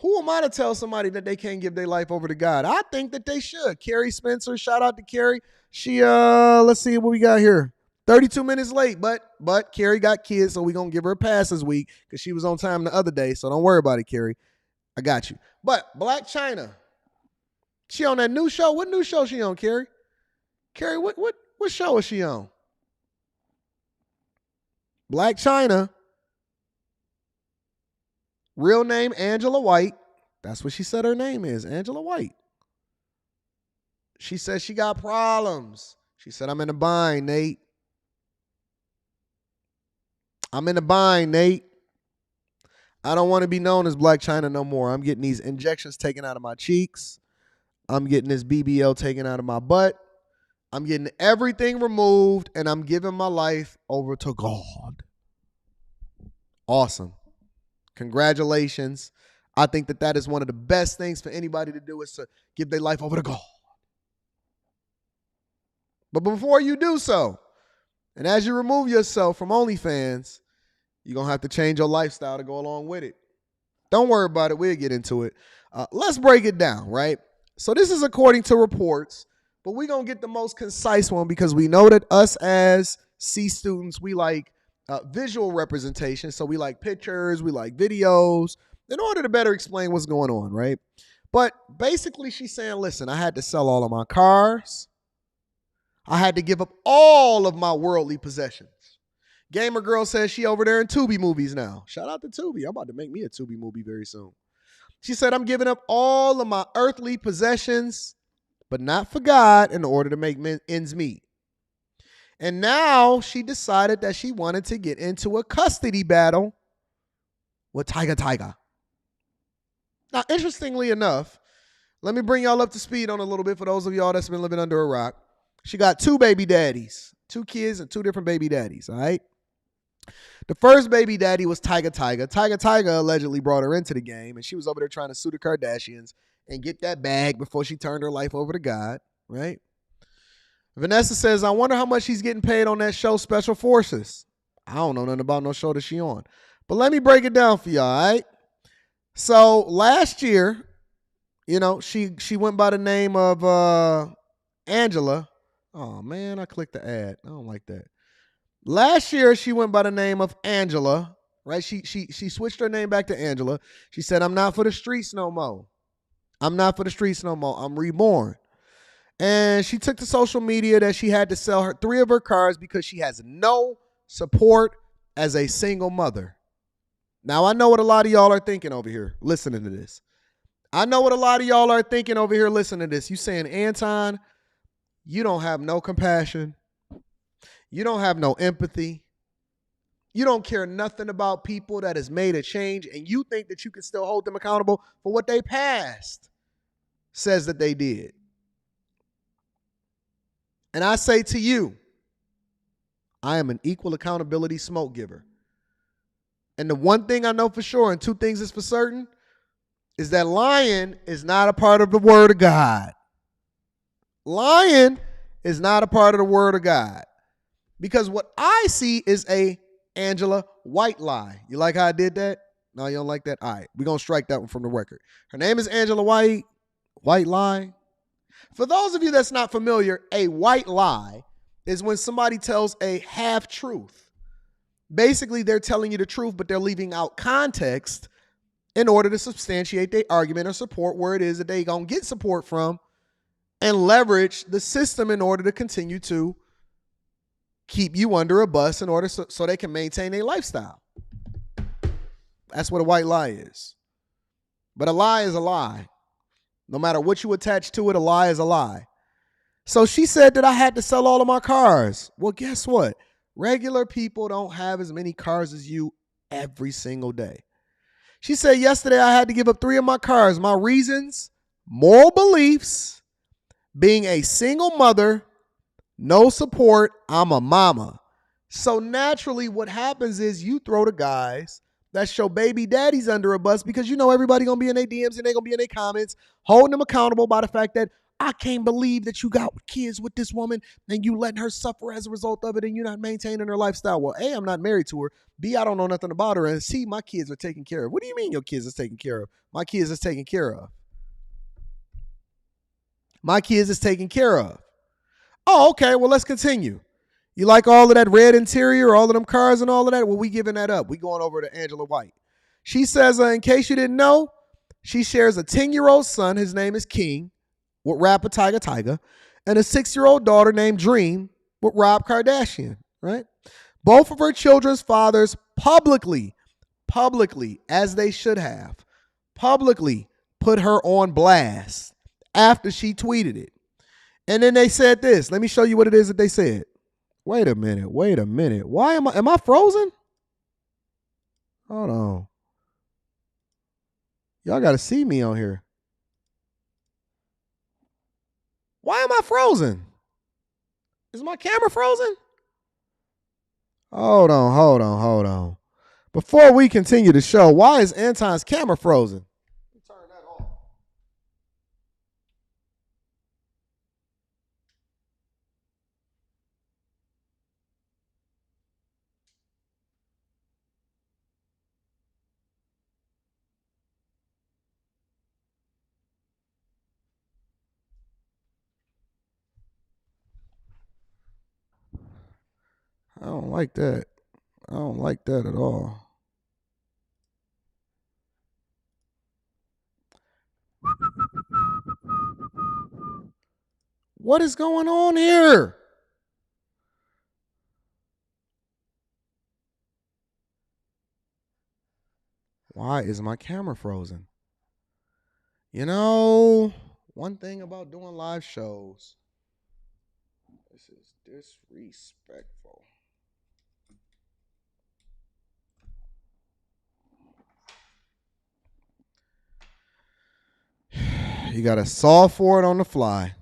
Who am I to tell somebody that they can't give their life over to God? I think that they should. Carrie Spencer, shout out to Carrie. She, let's see what we got here. 32 minutes late, but Carrie got kids, so we're going to give her a pass this week because she was on time the other day, so don't worry about it, Carrie. I got you. But Blac Chyna, she on that new show. What new show she on, Carrie? Carrie, what show is she on? Blac Chyna, real name Angela White. That's what she said her name is, Angela White. She says she got problems. She said, I'm in a bind, Nate. I don't want to be known as Blac Chyna no more. I'm getting these injections taken out of my cheeks. I'm getting this BBL taken out of my butt. I'm getting everything removed, and I'm giving my life over to God. Awesome. Congratulations. I think that is one of the best things for anybody to do is to give their life over to God. But before you do so, and as you remove yourself from OnlyFans, you're going to have to change your lifestyle to go along with it. Don't worry about it. We'll get into it. Let's break it down, right? So this is according to reports, but we're going to get the most concise one because we know that us as C students, we like visual representation. So we like pictures, we like videos in order to better explain what's going on, right? But basically she's saying, listen, I had to sell all of my cars. I had to give up all of my worldly possessions. Gamer Girl says she over there in Tubi movies now. Shout out to Tubi. I'm about to make me a Tubi movie very soon. She said, I'm giving up all of my earthly possessions, but not for God, in order to make ends meet. And now she decided that she wanted to get into a custody battle with Tyga. Now, interestingly enough, let me bring y'all up to speed on a little bit for those of y'all that's been living under a rock. She got 2 baby daddies, 2 kids and 2 different baby daddies, all right? The first baby daddy was Tyga. Tyga allegedly brought her into the game, and she was over there trying to sue the Kardashians and get that bag before she turned her life over to God, right? Vanessa says, I wonder how much she's getting paid on that show, Special Forces. I don't know nothing about no show that she on. But let me break it down for y'all, all right? So last year, you know, she went by the name of Angela. Oh, man, I clicked the ad. I don't like that. Last year, she went by the name of Angela, right? She switched her name back to Angela. She said, I'm not for the streets no more. I'm not for the streets no more. I'm reborn. And she took to social media that she had to sell her 3 of her cars because she has no support as a single mother. Now, I know what a lot of y'all are thinking over here listening to this. I know what a lot of y'all are thinking over here listening to this. You saying, Anton, you don't have no compassion. You don't have no empathy. You don't care nothing about people that has made a change, and you think that you can still hold them accountable for what they past says that they did. And I say to you, I am an equal accountability smoke giver. And the one thing I know for sure, and 2 things is for certain, is that lying is not a part of the word of God. Lying is not a part of the word of God. Because what I see is a Angela White lie. You like how I did that? No, you don't like that? All right, we're going to strike that one from the record. Her name is Angela White. White lie. For those of you that's not familiar, a white lie is when somebody tells a half-truth. Basically, they're telling you the truth, but they're leaving out context in order to substantiate their argument or support where it is that they going to get support from and leverage the system in order to continue to keep you under a bus in order so they can maintain a lifestyle. That's what a white lie is. But a lie is a lie. No matter what you attach to it, a lie is a lie. So she said that I had to sell all of my cars. Well, guess what? Regular people don't have as many cars as you every single day. She said yesterday I had to give up 3 of my cars. My reasons, moral beliefs, being a single mother, no support, I'm a mama. So naturally what happens is you throw the guys that show baby daddies under a bus because you know everybody going to be in their DMs and they're going to be in their comments, holding them accountable by the fact that I can't believe that you got kids with this woman and you letting her suffer as a result of it and you're not maintaining her lifestyle. Well, A, I'm not married to her. B, I don't know nothing about her. And C, my kids are taken care of. What do you mean your kids is taken care of? My kids is taken care of. My kids is taken care of. Oh, okay. Well, let's continue. You like all of that red interior, all of them cars and all of that? Well, we giving that up. We going over to Angela White. She says, in case you didn't know, she shares a 10-year-old son. His name is King with rapper Tyga, and a 6-year-old daughter named Dream with Rob Kardashian, right? Both of her children's fathers publicly, as they should have, publicly put her on blast after she tweeted it. And then they said this. Let me show you what it is that they said. Wait a minute. Why am I frozen? Hold on. Y'all got to see me on here. Why am I frozen? Is my camera frozen? Hold on. Before we continue the show, why is Anton's camera frozen? Turn that off. I don't like that. I don't like that at all. What is going on here? Why is my camera frozen? You know, one thing about doing live shows, this is disrespectful. You got to solve for it on the fly.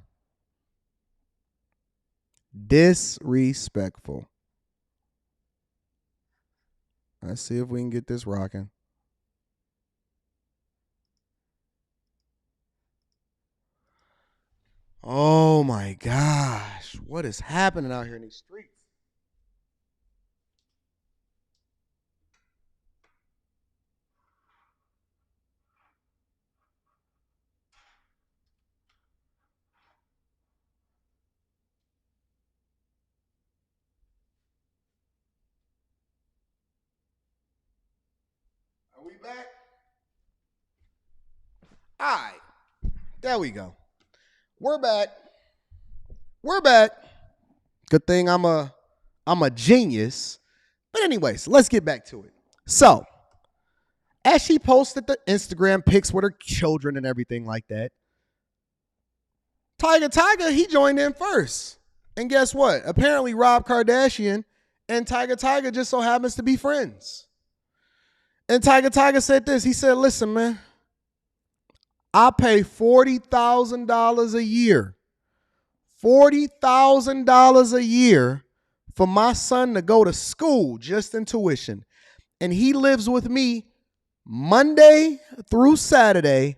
Disrespectful. Let's see if we can get this rocking. Oh my gosh. What is happening out here in these streets? we back? All right. There we go. We're back. Good thing I'm a genius. But anyways, let's get back to it. So, as she posted the Instagram pics with her children and everything like that, Tyga, he joined in first. And guess what? Apparently Rob Kardashian and Tyga just so happens to be friends. And Tyga said this. He said, listen, man, I pay $40,000 a year. $40,000 a year for my son to go to school just in tuition. And he lives with me Monday through Saturday.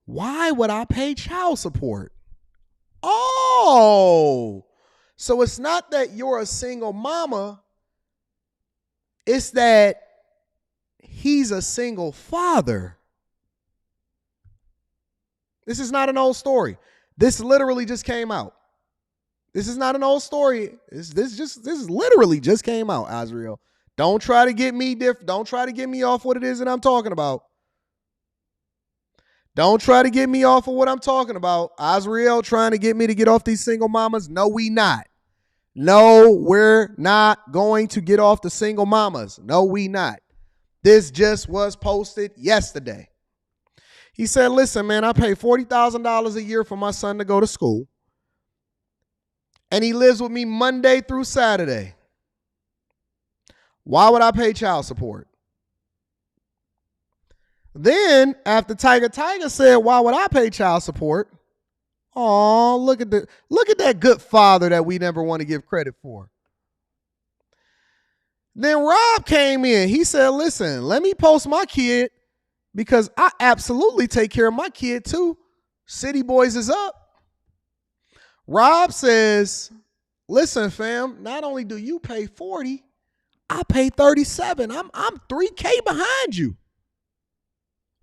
Why would I pay child support? Oh, so it's not that you're a single mama. It's that he's a single father. This is not an old story. This literally just came out. This is not an old story. This literally just came out, Azriel. Don't try to get me Don't try to get me off what it is that I'm talking about. Don't try to get me off of what I'm talking about. Azriel trying to get me to get off these single mamas. No, we not. No, we're not going to get off the single mamas. No, we not. This just was posted yesterday. He said, listen, man, I pay $40,000 a year for my son to go to school. And he lives with me Monday through Saturday. Why would I pay child support? Then, after Tyga said, why would I pay child support? Oh, look at that good father that we never want to give credit for. Then Rob came in. He said, listen, let me post my kid because I absolutely take care of my kid too. City Boys is up. Rob says, listen, fam, not only do you pay 40, I pay 37. I'm $3K behind you.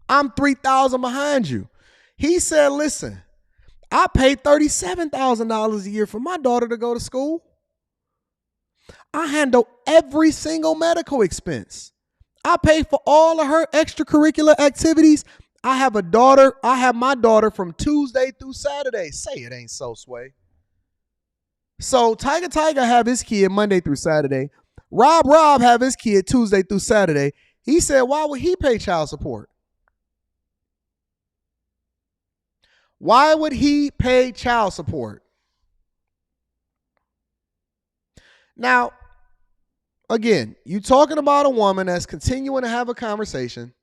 I'm $3,000 behind you. He said, listen, I pay $37,000 a year for my daughter to go to school. I handle every single medical expense. I pay for all of her extracurricular activities. I have my daughter from Tuesday through Saturday. Say it ain't so, Sway. So Tyga have his kid Monday through Saturday. Rob have his kid Tuesday through Saturday. He said, why would he pay child support? Why would he pay child support? Now, again, you talking about a woman that's continuing to have a conversation,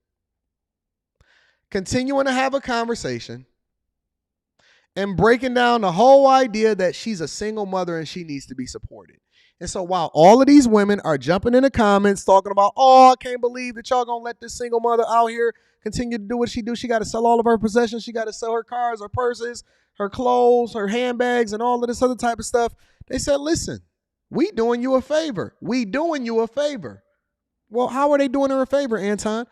and breaking down the whole idea that she's a single mother and she needs to be supported. And so while all of these women are jumping in the comments talking about, oh, I can't believe that y'all gonna let this single mother out here continue to do what she do. She got to sell all of her possessions. She got to sell her cars, her purses, her clothes, her handbags, and all of this other type of stuff. They said, listen, we doing you a favor. Well, how are they doing her a favor, Anton?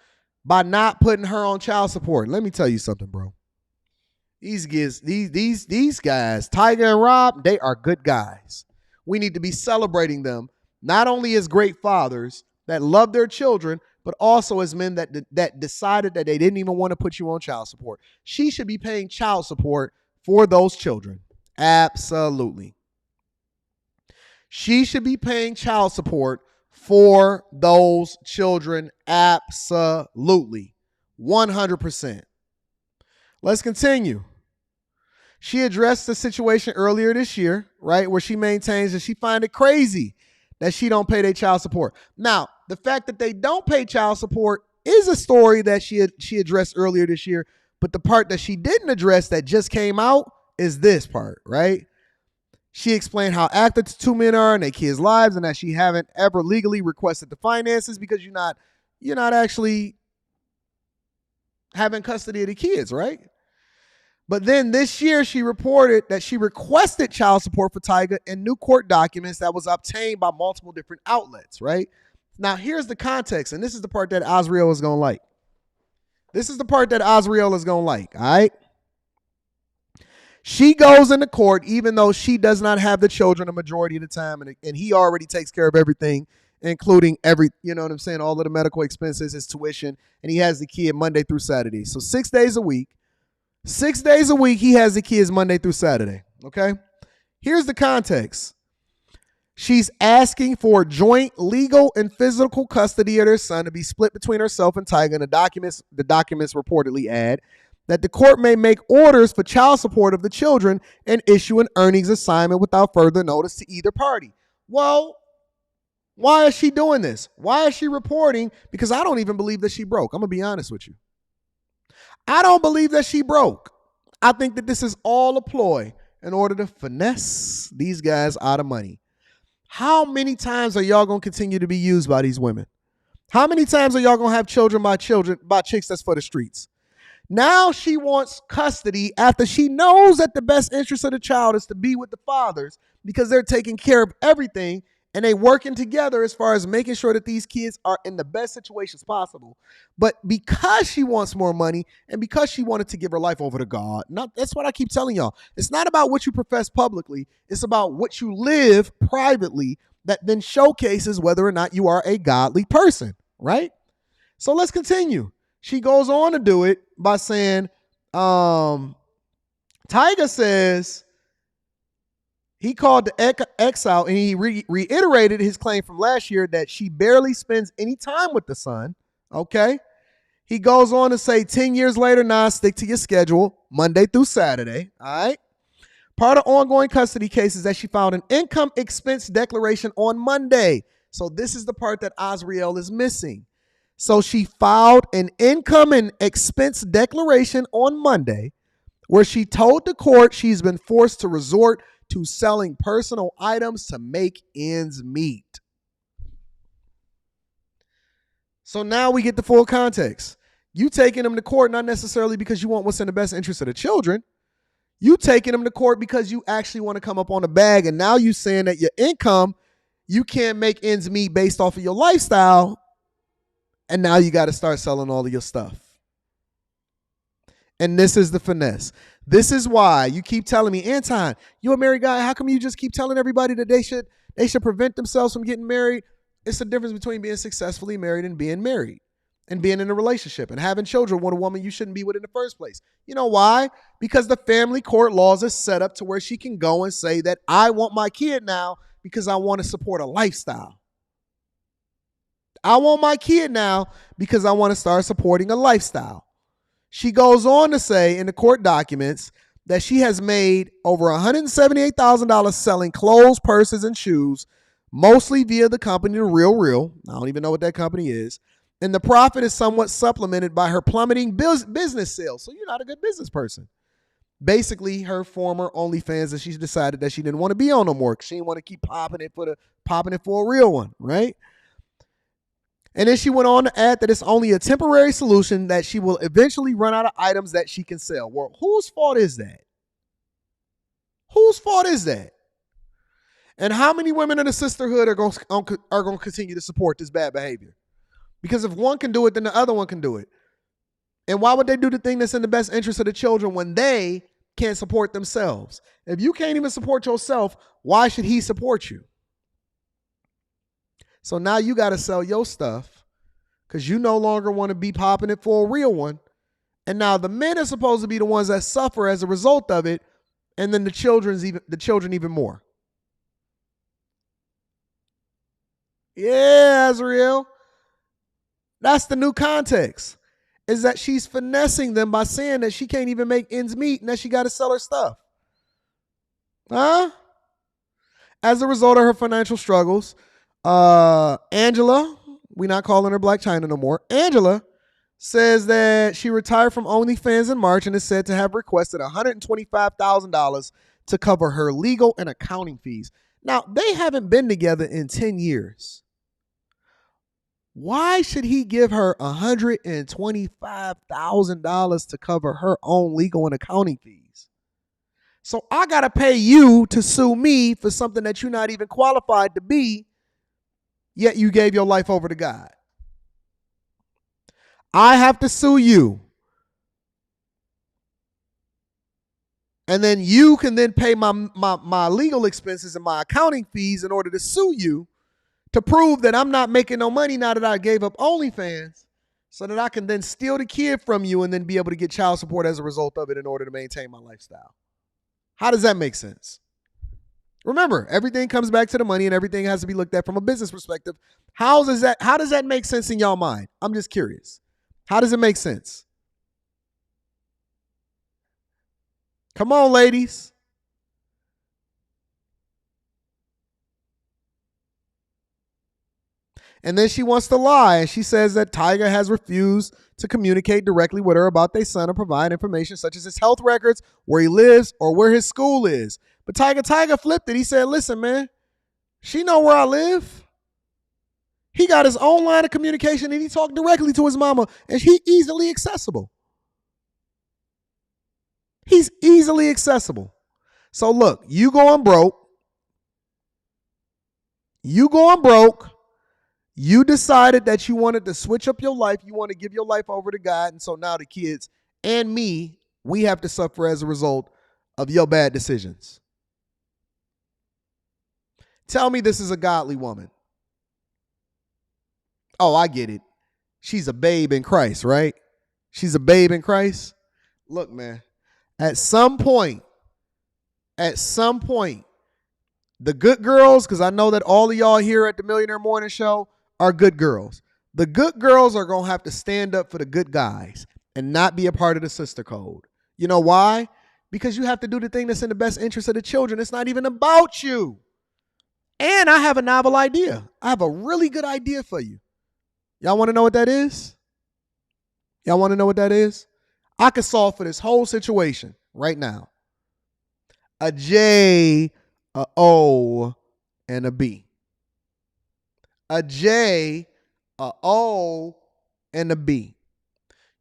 By not putting her on child support. Let me tell you something, bro. These guys, Tyga and Rob, they are good guys. We need to be celebrating them, not only as great fathers that love their children, but also as men that decided that they didn't even want to put you on child support. She should be paying child support for those children. Absolutely. She should be paying child support for those children. Absolutely. 100%. Let's continue. She addressed the situation earlier this year, right, where she maintains that she find it crazy that she don't pay their child support. Now, the fact that they don't pay child support is a story that she addressed earlier this year, but the part that she didn't address that just came out is this part, right? She explained how active the two men are in their kids' lives and that she haven't ever legally requested the finances because you're not actually having custody of the kids, right? But then this year, she reported that she requested child support for Tyga in new court documents that was obtained by multiple different outlets, right? Now, here's the context, and this is the part that Azriel is going to like. All right? She goes into court even though she does not have the children a majority of the time, and he already takes care of everything including you know what I'm saying, all of the medical expenses, his tuition, and he has the kid Monday through Saturday. So 6 days a week. 6 days a week, he has the kids Monday through Saturday, okay? Here's the context. She's asking for joint legal and physical custody of their son to be split between herself and Tyga, and the documents reportedly add that the court may make orders for child support of the children and issue an earnings assignment without further notice to either party. Well, why is she doing this? Why is she reporting? Because I don't even believe that she broke. I'm going to be honest with you. I don't believe that she broke. I think that this is all a ploy in order to finesse these guys out of money. How many times are y'all going to continue to be used by these women? How many times are y'all going to have children by chicks that's for the streets? Now she wants custody after she knows that the best interest of the child is to be with the fathers because they're taking care of everything and they working together as far as making sure that these kids are in the best situations possible. But because she wants more money and because she wanted to give her life over to God, that's what I keep telling y'all. It's not about what you profess publicly. It's about what you live privately that then showcases whether or not you are a godly person, right? So let's continue. She goes on to do it by saying, Tyga says, he called the ex out and he reiterated his claim from last year that she barely spends any time with the son. Okay. He goes on to say 10 years later, nah, stick to your schedule, Monday through Saturday. All right. Part of ongoing custody case is that she filed an income expense declaration on Monday. So this is the part that Azriel is missing. So she filed an income and expense declaration on Monday where she told the court she's been forced to resort to selling personal items to make ends meet. So now we get the full context. You taking them to court not necessarily because you want what's in the best interest of the children. You taking them to court because you actually want to come up on a bag, and now you saying that your income, you can't make ends meet based off of your lifestyle, and now you got to start selling all of your stuff. And this is the finesse. This is why you keep telling me, Anton, you a married guy. How come you just keep telling everybody that they should prevent themselves from getting married? It's the difference between being successfully married and being married and being in a relationship and having children with a woman you shouldn't be with in the first place. You know why? Because the family court laws are set up to where she can go and say that I want my kid now because I want to support a lifestyle. I want my kid now because I want to start supporting a lifestyle. She goes on to say in the court documents that she has made over $178,000 selling clothes, purses, and shoes, mostly via the company The Real Real. I don't even know what that company is. And the profit is somewhat supplemented by her plummeting business sales. So you're not a good business person. Basically, her former OnlyFans that she's decided that she didn't want to be on no more because she didn't want to keep popping it for a real one, right? And then she went on to add that it's only a temporary solution that she will eventually run out of items that she can sell. Well, whose fault is that? Whose fault is that? And how many women in the sisterhood are going to continue to support this bad behavior? Because if one can do it, then the other one can do it. And why would they do the thing that's in the best interest of the children when they can't support themselves? If you can't even support yourself, why should he support you? So now you got to sell your stuff because you no longer want to be popping it for a real one. And now the men are supposed to be the ones that suffer as a result of it. And then the children even more. Yeah, Azriel. That's the new context, is that she's finessing them by saying that she can't even make ends meet and that she got to sell her stuff. Huh? As a result of her financial struggles, Angela, we're not calling her Blac Chyna no more. Angela says that she retired from OnlyFans in March and is said to have requested $125,000 to cover her legal and accounting fees. Now, they haven't been together in 10 years. Why should he give her $125,000 to cover her own legal and accounting fees? So I got to pay you to sue me for something that you're not even qualified to be, yet you gave your life over to God. I have to sue you. And then you can then pay my legal expenses and my accounting fees in order to sue you to prove that I'm not making no money now that I gave up OnlyFans, so that I can then steal the kid from you and then be able to get child support as a result of it in order to maintain my lifestyle. How does that make sense? Remember, everything comes back to the money and everything has to be looked at from a business perspective. How does that make sense in y'all mind? I'm just curious. How does it make sense? Come on, ladies. And then she wants to lie, and she says that Tyga has refused to communicate directly with her about their son or provide information such as his health records, where he lives, or where his school is. But Tyga flipped it. He said, listen, man, she know where I live. He got his own line of communication, and he talked directly to his mama, and he's easily accessible. He's easily accessible. So look, you going broke. You decided that you wanted to switch up your life. You want to give your life over to God. And so now the kids and me, we have to suffer as a result of your bad decisions. Tell me this is a godly woman. Oh, I get it. She's a babe in Christ, right? She's a babe in Christ. Look, man, at some point, the good girls, because I know that all of y'all here at the Millionaire Morning Show are good girls. The good girls are going to have to stand up for the good guys and not be a part of the sister code. You know why? Because you have to do the thing that's in the best interest of the children. It's not even about you. And I have a novel idea. I have a really good idea for you. Y'all want to know what that is? Y'all want to know what that is? I could solve for this whole situation right now. A J, a O, and a B. A J, a O, and a B.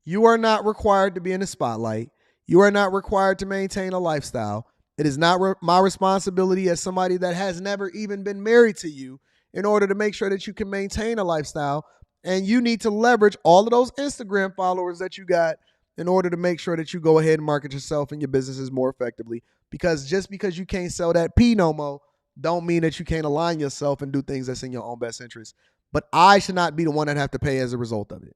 You are not required to be in the spotlight. You are not required to maintain a lifestyle. It is not my responsibility as somebody that has never even been married to you in order to make sure that you can maintain a lifestyle. And you need to leverage all of those Instagram followers that you got in order to make sure that you go ahead and market yourself and your businesses more effectively. Because just because you can't sell that P no more, don't mean that you can't align yourself and do things that's in your own best interest. But I should not be the one that have to pay as a result of it.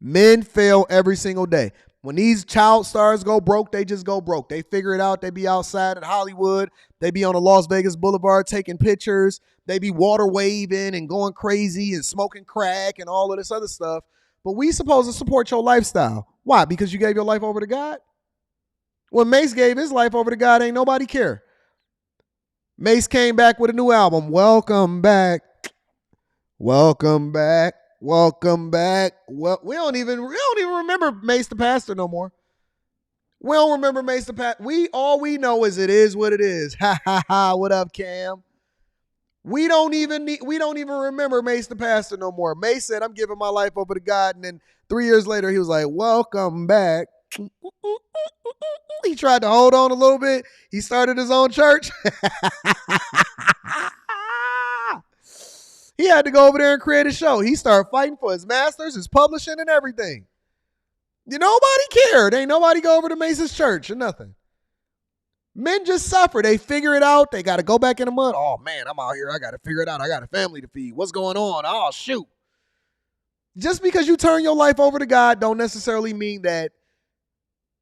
Men fail every single day. When these child stars go broke, they just go broke. They figure it out. They be outside at Hollywood. They be on the Las Vegas Boulevard taking pictures. They be water waving and going crazy and smoking crack and all of this other stuff. But we supposed to support your lifestyle. Why? Because you gave your life over to God? When Mace gave his life over to God, ain't nobody care. Mace came back with a new album. Welcome back. Welcome back. Welcome back. Well, we don't even remember Mace the pastor no more. We don't remember Mace the pastor. All we know is it is what it is. Ha ha ha. What up, Cam? We don't even remember Mace the pastor no more. Mace said, I'm giving my life over to God. And then 3 years later, he was like, welcome back. He tried to hold on a little bit. He started his own church. He had to go over there and create a show. He started fighting for his masters, his publishing, and everything. Nobody cared. Ain't nobody go over to Mace's church or nothing. Men just suffer. They figure it out. They got to go back in the mud. Oh, man, I'm out here. I got to figure it out. I got a family to feed. What's going on? Oh, shoot. Just because you turn your life over to God don't necessarily mean that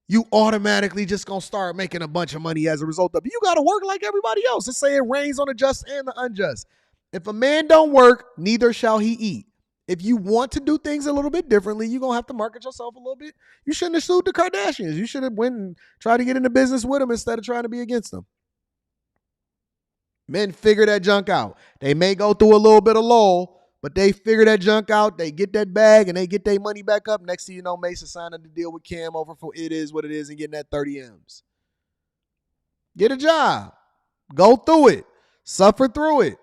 you automatically just going to start making a bunch of money as a result of it. You got to work like everybody else. It's saying it rains on the just and the unjust. If a man don't work, neither shall he eat. If you want to do things a little bit differently, you're going to have to market yourself a little bit. You shouldn't have sued the Kardashians. You should have went and tried to get into business with them instead of trying to be against them. Men figure that junk out. They may go through a little bit of lull, but they figure that junk out. They get that bag and they get their money back up. Next thing you know, Mason signing the deal with Cam over for It Is What It Is and getting that 30 M's. Get a job. Go through it. Suffer through it.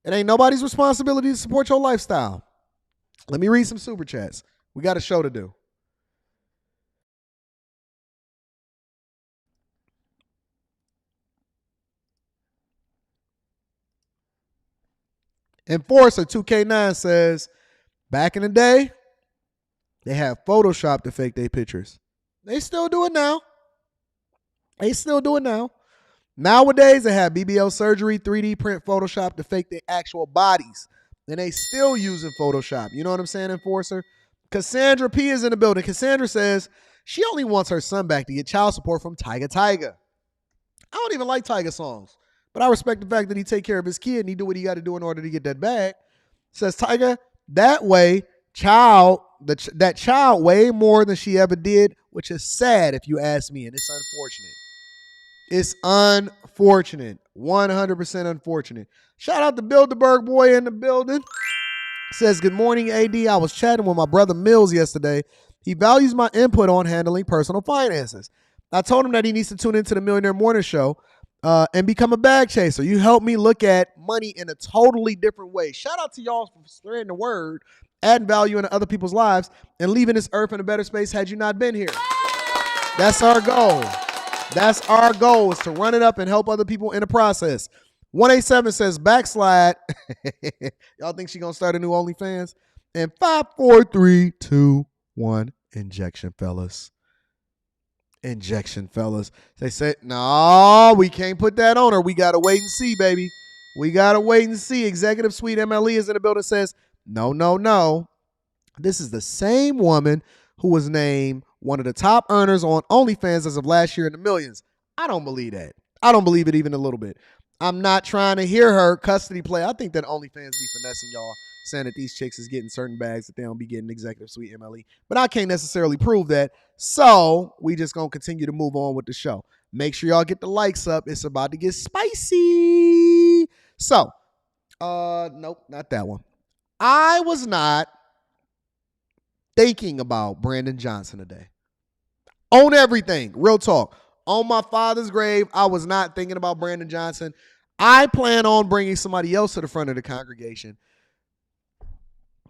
It ain't nobody's responsibility to support your lifestyle. Let me read some super chats. We got a show to do. Enforcer 2K9 says, back in the day, they had Photoshop to fake their pictures. They still do it now. Nowadays, they have BBL surgery, 3D print Photoshop to fake their actual bodies. And they still using Photoshop. You know what I'm saying, Enforcer? Cassandra P is in the building. Cassandra says she only wants her son back to get child support from Tyga. I don't even like Tyga songs, but I respect the fact that he take care of his kid and he do what he got to do in order to get that bag. Says Tyga, that way, that child way more than she ever did, which is sad if you ask me, and it's unfortunate. It's unfortunate. 100% unfortunate. Shout out to Bilderberg boy in the building. Says, good morning, AD. I was chatting with my brother Mills yesterday. He values my input on handling personal finances. I told him that he needs to tune into the Millionaire Morning Show and become a bag chaser. You helped me look at money in a totally different way. Shout out to y'all for spreading the word, adding value into other people's lives, and leaving this earth in a better space had you not been here. That's our goal. That's our goal, is to run it up and help other people in the process. 187 says backslide. Y'all think she gonna start a new OnlyFans? And 5, 4, 3, 2, 1. Injection, fellas. Injection, fellas. They said, no, we can't put that on her. We gotta wait and see, baby. We gotta wait and see. Executive Suite MLE is in the building. Says, no. This is the same woman who was named one of the top earners on OnlyFans as of last year in the millions. I don't believe that. I don't believe it even a little bit. I'm not trying to hear her custody play. I think that OnlyFans be finessing y'all, saying that these chicks is getting certain bags that they don't be getting Executive Suite MLE. But I can't necessarily prove that. So we just going to continue to move on with the show. Make sure y'all get the likes up. It's about to get spicy. So, nope, not that one. I was not thinking about Brandon Johnson today. On everything. Real talk. On my father's grave, I was not thinking about Brandon Johnson. I plan on bringing somebody else to the front of the congregation.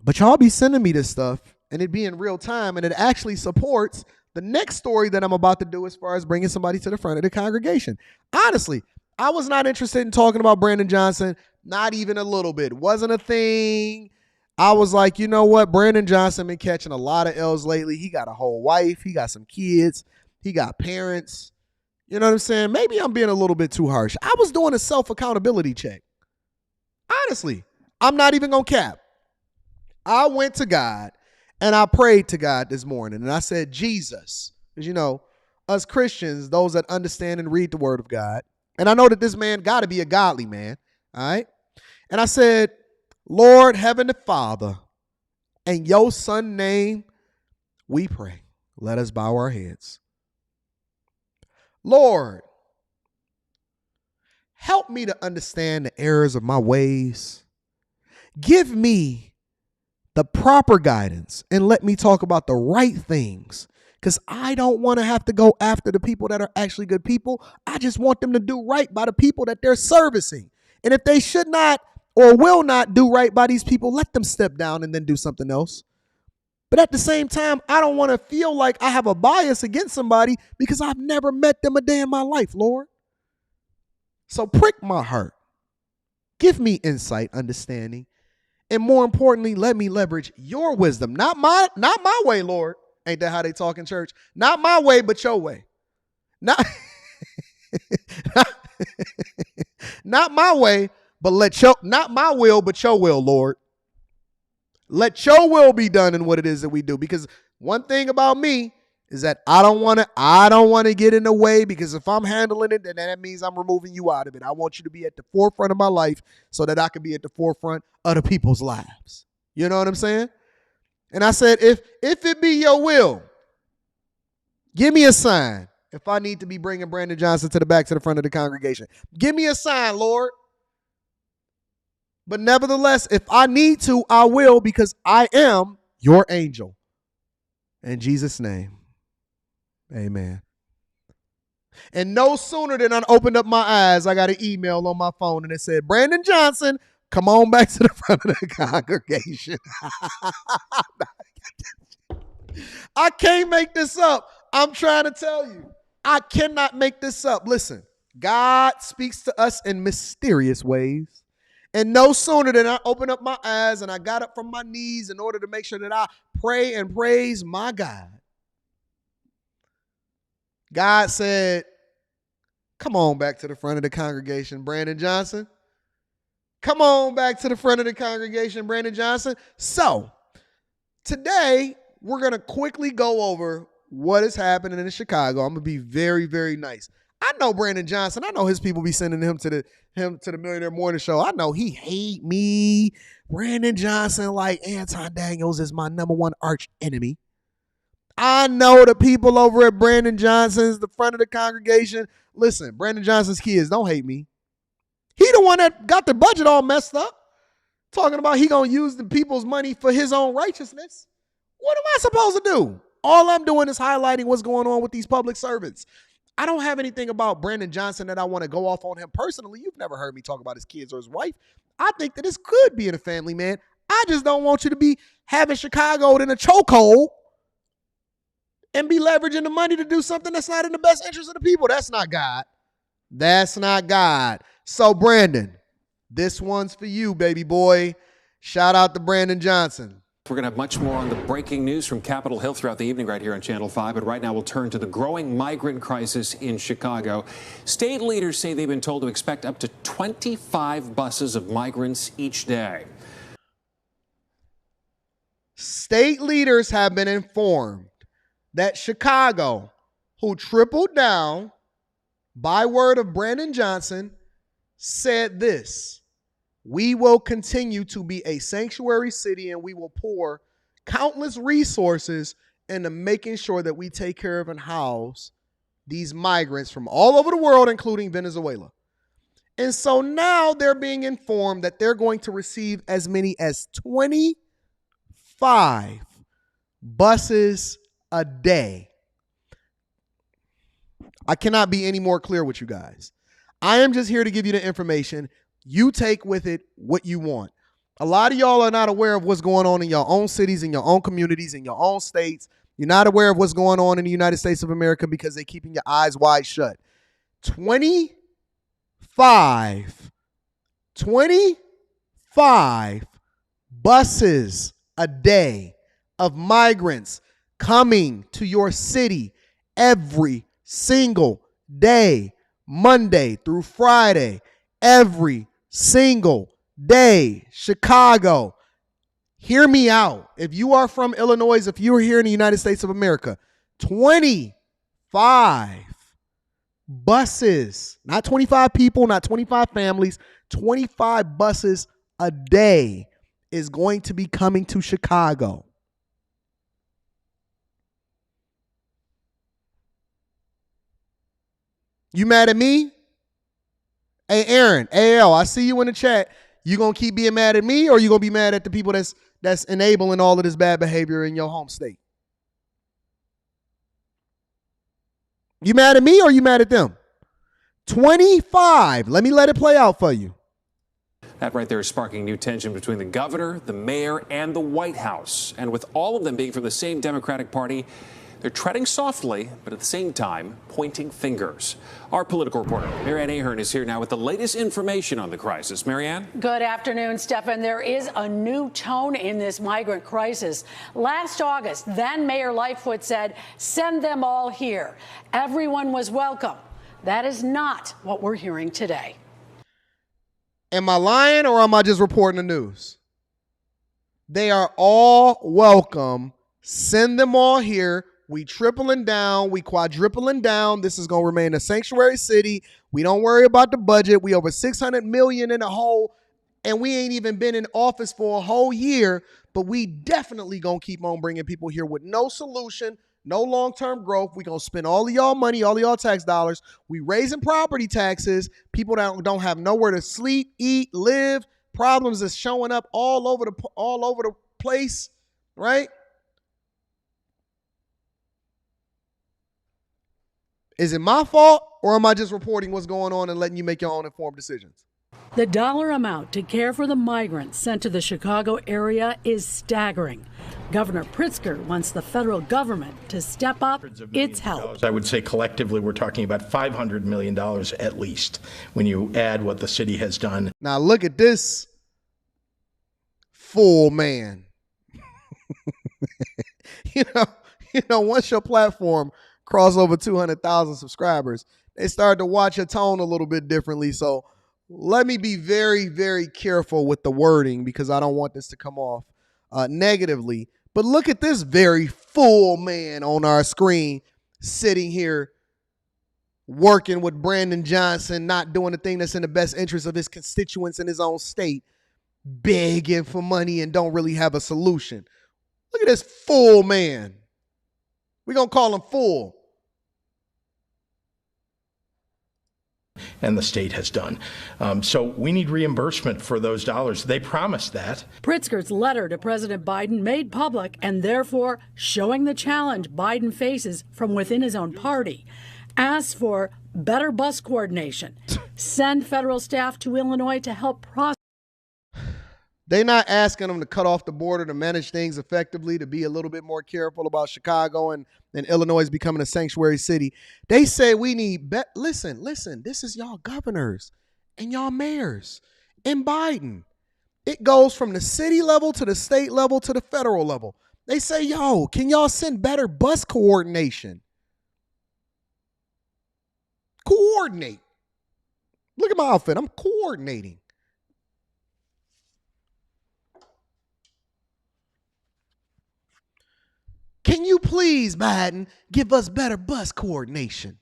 But y'all be sending me this stuff, and it be in real time, and it actually supports the next story that I'm about to do as far as bringing somebody to the front of the congregation. Honestly, I was not interested in talking about Brandon Johnson, not even a little bit. Wasn't a thing. I was like, you know what? Brandon Johnson been catching a lot of L's lately. He got a whole wife. He got some kids. He got parents. You know what I'm saying? Maybe I'm being a little bit too harsh. I was doing a self-accountability check. Honestly, I'm not even going to cap. I went to God and I prayed to God this morning and I said, Jesus, because you know, us Christians, those that understand and read the word of God, and I know that this man got to be a godly man, all right? And I said, Lord, Heavenly Father, in your son name, we pray. Let us bow our heads. Lord, help me to understand the errors of my ways. Give me the proper guidance and let me talk about the right things, because I don't want to have to go after the people that are actually good people. I just want them to do right by the people that they're servicing. And if they should not or will not do right by these people, let them step down and then do something else. But at the same time, I don't want to feel like I have a bias against somebody because I've never met them a day in my life, Lord. So prick my heart. Give me insight, understanding, and more importantly, let me leverage your wisdom. Not my way, Lord. Ain't that how they talk in church? Not my way, but your way. Not my way, but not my will, but your will, Lord. Let your will be done in what it is that we do. Because one thing about me is that I don't want to get in the way, because if I'm handling it, then that means I'm removing you out of it. I want you to be at the forefront of my life so that I can be at the forefront of the people's lives. You know what I'm saying? And I said, if it be your will, give me a sign. If I need to be bringing Brandon Johnson to the front of the congregation, give me a sign, Lord. But nevertheless, if I need to, I will, because I am your angel. In Jesus' name, amen. And no sooner than I opened up my eyes, I got an email on my phone and it said, Brandon Johnson, come on back to the front of the congregation. I can't make this up. I'm trying to tell you, I cannot make this up. Listen, God speaks to us in mysterious ways. And no sooner than I opened up my eyes and I got up from my knees in order to make sure that I pray and praise my God, God said, come on back to the front of the congregation, Brandon Johnson. Come on back to the front of the congregation, Brandon Johnson. So today we're going to quickly go over what is happening in Chicago. I'm going to be very, very nice. I know Brandon Johnson. I know his people be sending him to the Millionaire Morning Show. I know he hate me. Brandon Johnson, like Anton Daniels, is my number one arch enemy. I know the people over at Brandon Johnson's, the front of the congregation. Listen, Brandon Johnson's kids, don't hate me. He the one that got the budget all messed up. Talking about he gonna use the people's money for his own righteousness. What am I supposed to do? All I'm doing is highlighting what's going on with these public servants. I don't have anything about Brandon Johnson that I want to go off on him personally. You've never heard me talk about his kids or his wife. I think that this could be in a family, man. I just don't want you to be having Chicago in a chokehold and be leveraging the money to do something that's not in the best interest of the people. That's not God. That's not God. So, Brandon, this one's for you, baby boy. Shout out to Brandon Johnson. We're going to have much more on the breaking news from Capitol Hill throughout the evening right here on Channel 5. But right now we'll turn to the growing migrant crisis in Chicago. State leaders say they've been told to expect up to 25 buses of migrants each day. State leaders have been informed that Chicago, who tripled down by word of Brandon Johnson, said this: we will continue to be a sanctuary city and we will pour countless resources into making sure that we take care of and house these migrants from all over the world, including Venezuela. And so now they're being informed that they're going to receive as many as 25 buses a day. I cannot be any more clear with you guys. I am just here to give you the information. You take with it what you want. A lot of y'all are not aware of what's going on in your own cities, in your own communities, in your own states. You're not aware of what's going on in the United States of America because they're keeping your eyes wide shut. 25 buses a day of migrants coming to your city every single day, Monday through Friday, every single day. Chicago, hear me out. If you are from Illinois, if you're here in the United States of America, 25 buses, not 25 people, not 25 families, 25 buses a day is going to be coming to Chicago. You mad at me? Hey, Aaron, AL, I see you in the chat. You going to keep being mad at me, or you going to be mad at the people that's enabling all of this bad behavior in your home state? You mad at me or you mad at them? 25. Let me let it play out for you. That right there is sparking new tension between the governor, the mayor, and the White House. And with all of them being from the same Democratic Party, they're treading softly, but at the same time, pointing fingers. Our political reporter, Marianne Ahern, is here now with the latest information on the crisis. Marianne? Good afternoon, Stefan. There is a new tone in this migrant crisis. Last August, then Mayor Lightfoot said, send them all here. Everyone was welcome. That is not what we're hearing today. Am I lying or am I just reporting the news? They are all welcome. Send them all here. We tripling down. We quadrupling down. This is going to remain a sanctuary city. We don't worry about the budget. We over $600 million in the hole, and we ain't even been in office for a whole year, but we definitely going to keep on bringing people here with no solution, no long-term growth. We going to spend all of y'all money, all of y'all tax dollars. We raising property taxes. People don't have nowhere to sleep, eat, live. Problems is showing up all over the place, right? Is it my fault, or am I just reporting what's going on and letting you make your own informed decisions? The dollar amount to care for the migrants sent to the Chicago area is staggering. Governor Pritzker wants the federal government to step up its help. I would say collectively we're talking about $500 million at least when you add what the city has done. Now look at this fool man. You know, once your platform cross over 200,000 subscribers, they start to watch your tone a little bit differently. So let me be very, very careful with the wording because I don't want this to come off negatively. But look at this very full man on our screen sitting here working with Brandon Johnson, not doing the thing that's in the best interest of his constituents in his own state, begging for money and don't really have a solution. Look at this full man. We're going to call him full. And the state has done. So we need reimbursement for those dollars. They promised that. Pritzker's letter to President Biden made public and therefore showing the challenge Biden faces from within his own party. Asks for better bus coordination, send federal staff to Illinois to help process. They're not asking them to cut off the border to manage things effectively, to be a little bit more careful about Chicago and Illinois becoming a sanctuary city. They say we need, listen, this is y'all governors and y'all mayors and Biden. It goes from the city level to the state level to the federal level. They say, yo, can y'all send better bus coordination? Coordinate. Look at my outfit. I'm coordinating. Can you please, Biden, give us better bus coordination?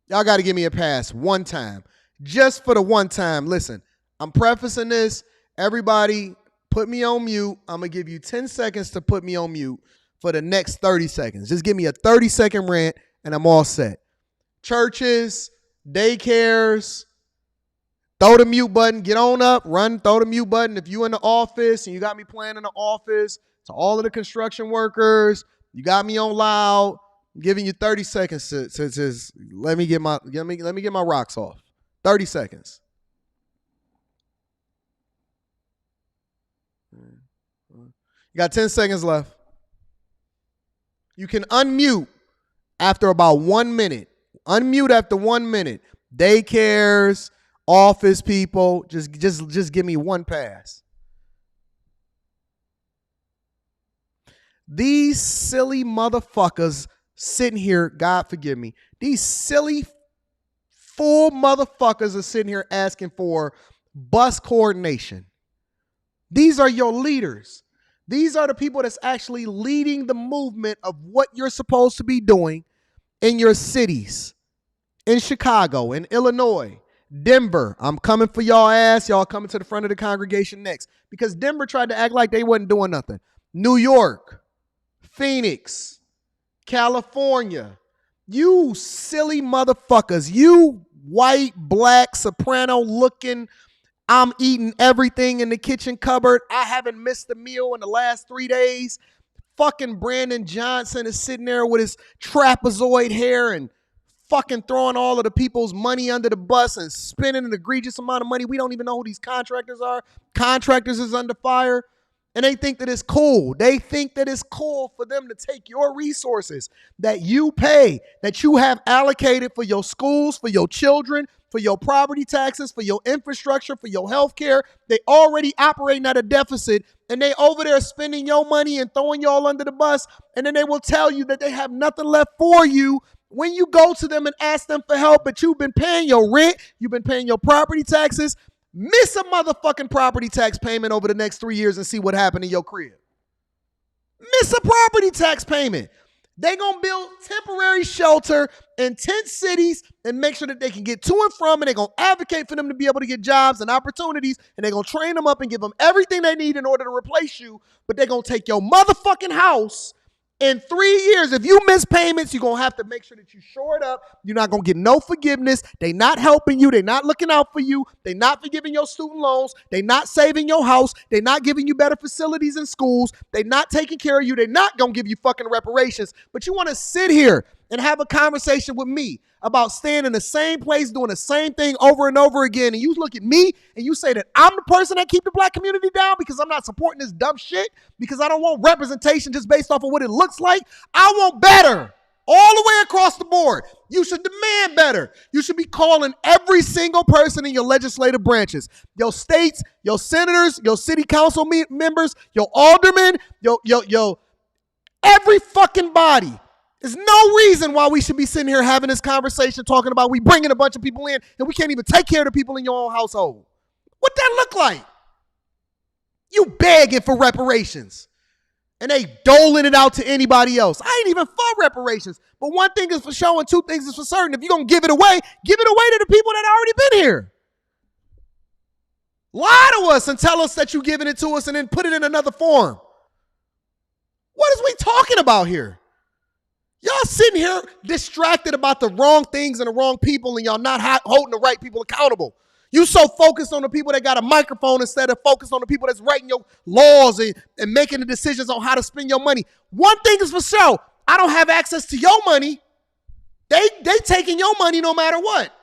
Y'all got to give me a pass one time. Just for the one time. Listen, I'm prefacing this. Everybody, put me on mute. I'm going to give you 10 seconds to put me on mute for the next 30 seconds. Just give me a 30-second rant, and I'm all set. Churches, daycares, throw the mute button, get on up, run, throw the mute button. If you in the office and you got me playing in the office, to all of the construction workers, you got me on loud, I'm giving you 30 seconds to let me get my rocks off. 30 seconds. You got 10 seconds left. You can unmute after about 1 minute. Unmute after 1 minute. Daycares, office people, just give me one pass. These silly motherfuckers sitting here, God forgive me, these silly full motherfuckers are sitting here asking for bus coordination. These are your leaders. These are the people that's actually leading the movement of what you're supposed to be doing in your cities, in Chicago, in Illinois, Denver. I'm coming for y'all ass. Y'all coming to the front of the congregation next because Denver tried to act like they wasn't doing nothing. New York, Phoenix, California, you silly motherfuckers, you white, black, soprano looking, I'm eating everything in the kitchen cupboard. I haven't missed a meal in the last 3 days. Fucking Brandon Johnson is sitting there with his trapezoid hair and fucking throwing all of the people's money under the bus and spending an egregious amount of money. We don't even know who these contractors are. Contractors is under fire. And they think that it's cool. They think that it's cool for them to take your resources that you pay, that you have allocated for your schools, for your children, for your property taxes, for your infrastructure, for your health care. They already operating at a deficit, and they over there spending your money and throwing y'all under the bus, and then they will tell you that they have nothing left for you when you go to them and ask them for help, but you've been paying your rent, you've been paying your property taxes. Miss a motherfucking property tax payment over the next 3 years and see what happened in your crib. Miss a property tax payment. They gonna build temporary shelter in tent cities and make sure that they can get to and from, and they're gonna advocate for them to be able to get jobs and opportunities, and they're gonna train them up and give them everything they need in order to replace you, but they're gonna take your motherfucking house. In 3 years, if you miss payments, you're going to have to make sure that you shore it up. You're not going to get no forgiveness. They not helping you. They not looking out for you. They not forgiving your student loans. They not saving your house. They not giving you better facilities in schools. They not taking care of you. They not going to give you fucking reparations. But you want to sit here and have a conversation with me about staying in the same place, doing the same thing over and over again. And you look at me and you say that I'm the person that keep the black community down because I'm not supporting this dumb shit, because I don't want representation just based off of what it looks like. I want better all the way across the board. You should demand better. You should be calling every single person in your legislative branches, your states, your senators, your city council members, your aldermen, your every fucking body. There's no reason why we should be sitting here having this conversation talking about we bringing a bunch of people in and we can't even take care of the people in your own household. What that look like? You begging for reparations and they doling it out to anybody else. I ain't even for reparations. But one thing is for sure and two things is for certain. If you're going to give it away to the people that already been here. Lie to us and tell us that you're giving it to us and then put it in another form. What is we talking about here? Y'all sitting here distracted about the wrong things and the wrong people and y'all not holding the right people accountable. You so focused on the people that got a microphone instead of focused on the people that's writing your laws and making the decisions on how to spend your money. One thing is for sure, I don't have access to your money. They taking your money no matter what.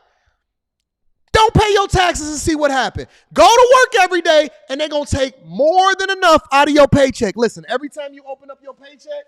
Don't pay your taxes and see what happened. Go to work every day and they're going to take more than enough out of your paycheck. Listen, every time you open up your paycheck,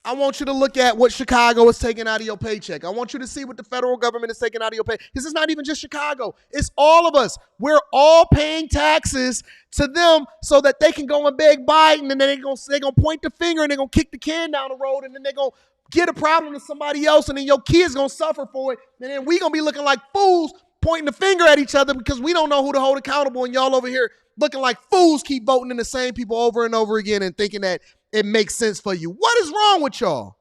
I want you to look at what Chicago is taking out of your paycheck. I want you to see what the federal government is taking out of your pay. This is not even just Chicago. It's all of us. We're all paying taxes to them so that they can go and beg Biden, and then they're going to point the finger and they're going to kick the can down the road, and then they're going to get a problem to somebody else, and then your kids going to suffer for it, and then we going to be looking like fools pointing the finger at each other because we don't know who to hold accountable, and y'all over here looking like fools keep voting in the same people over and over again and thinking that it makes sense for you. What is wrong with y'all?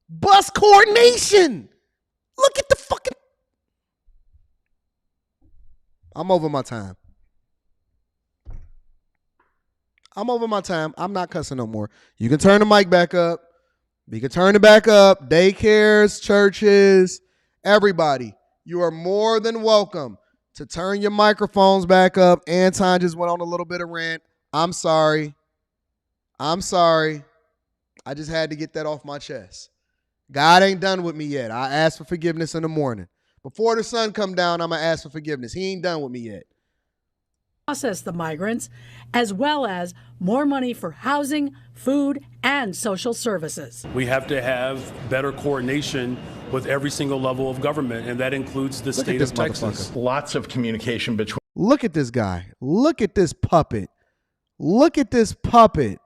Bus coordination. Look at the fucking... I'm over my time. I'm not cussing no more. You can turn the mic back up. You can turn it back up. Daycares, churches, everybody. You are more than welcome to turn your microphones back up. Anton just went on a little bit of rant. I'm sorry. I just had to get that off my chest. God ain't done with me yet. I asked for forgiveness in the morning. Before the sun come down, I'm going to ask for forgiveness. He ain't done with me yet. Process the migrants, as well as more money for housing, food, and social services. We have to have better coordination with every single level of government, and that includes the state of Texas. Lots of communication between. Look at this guy. Look at this puppet. Look at this puppet.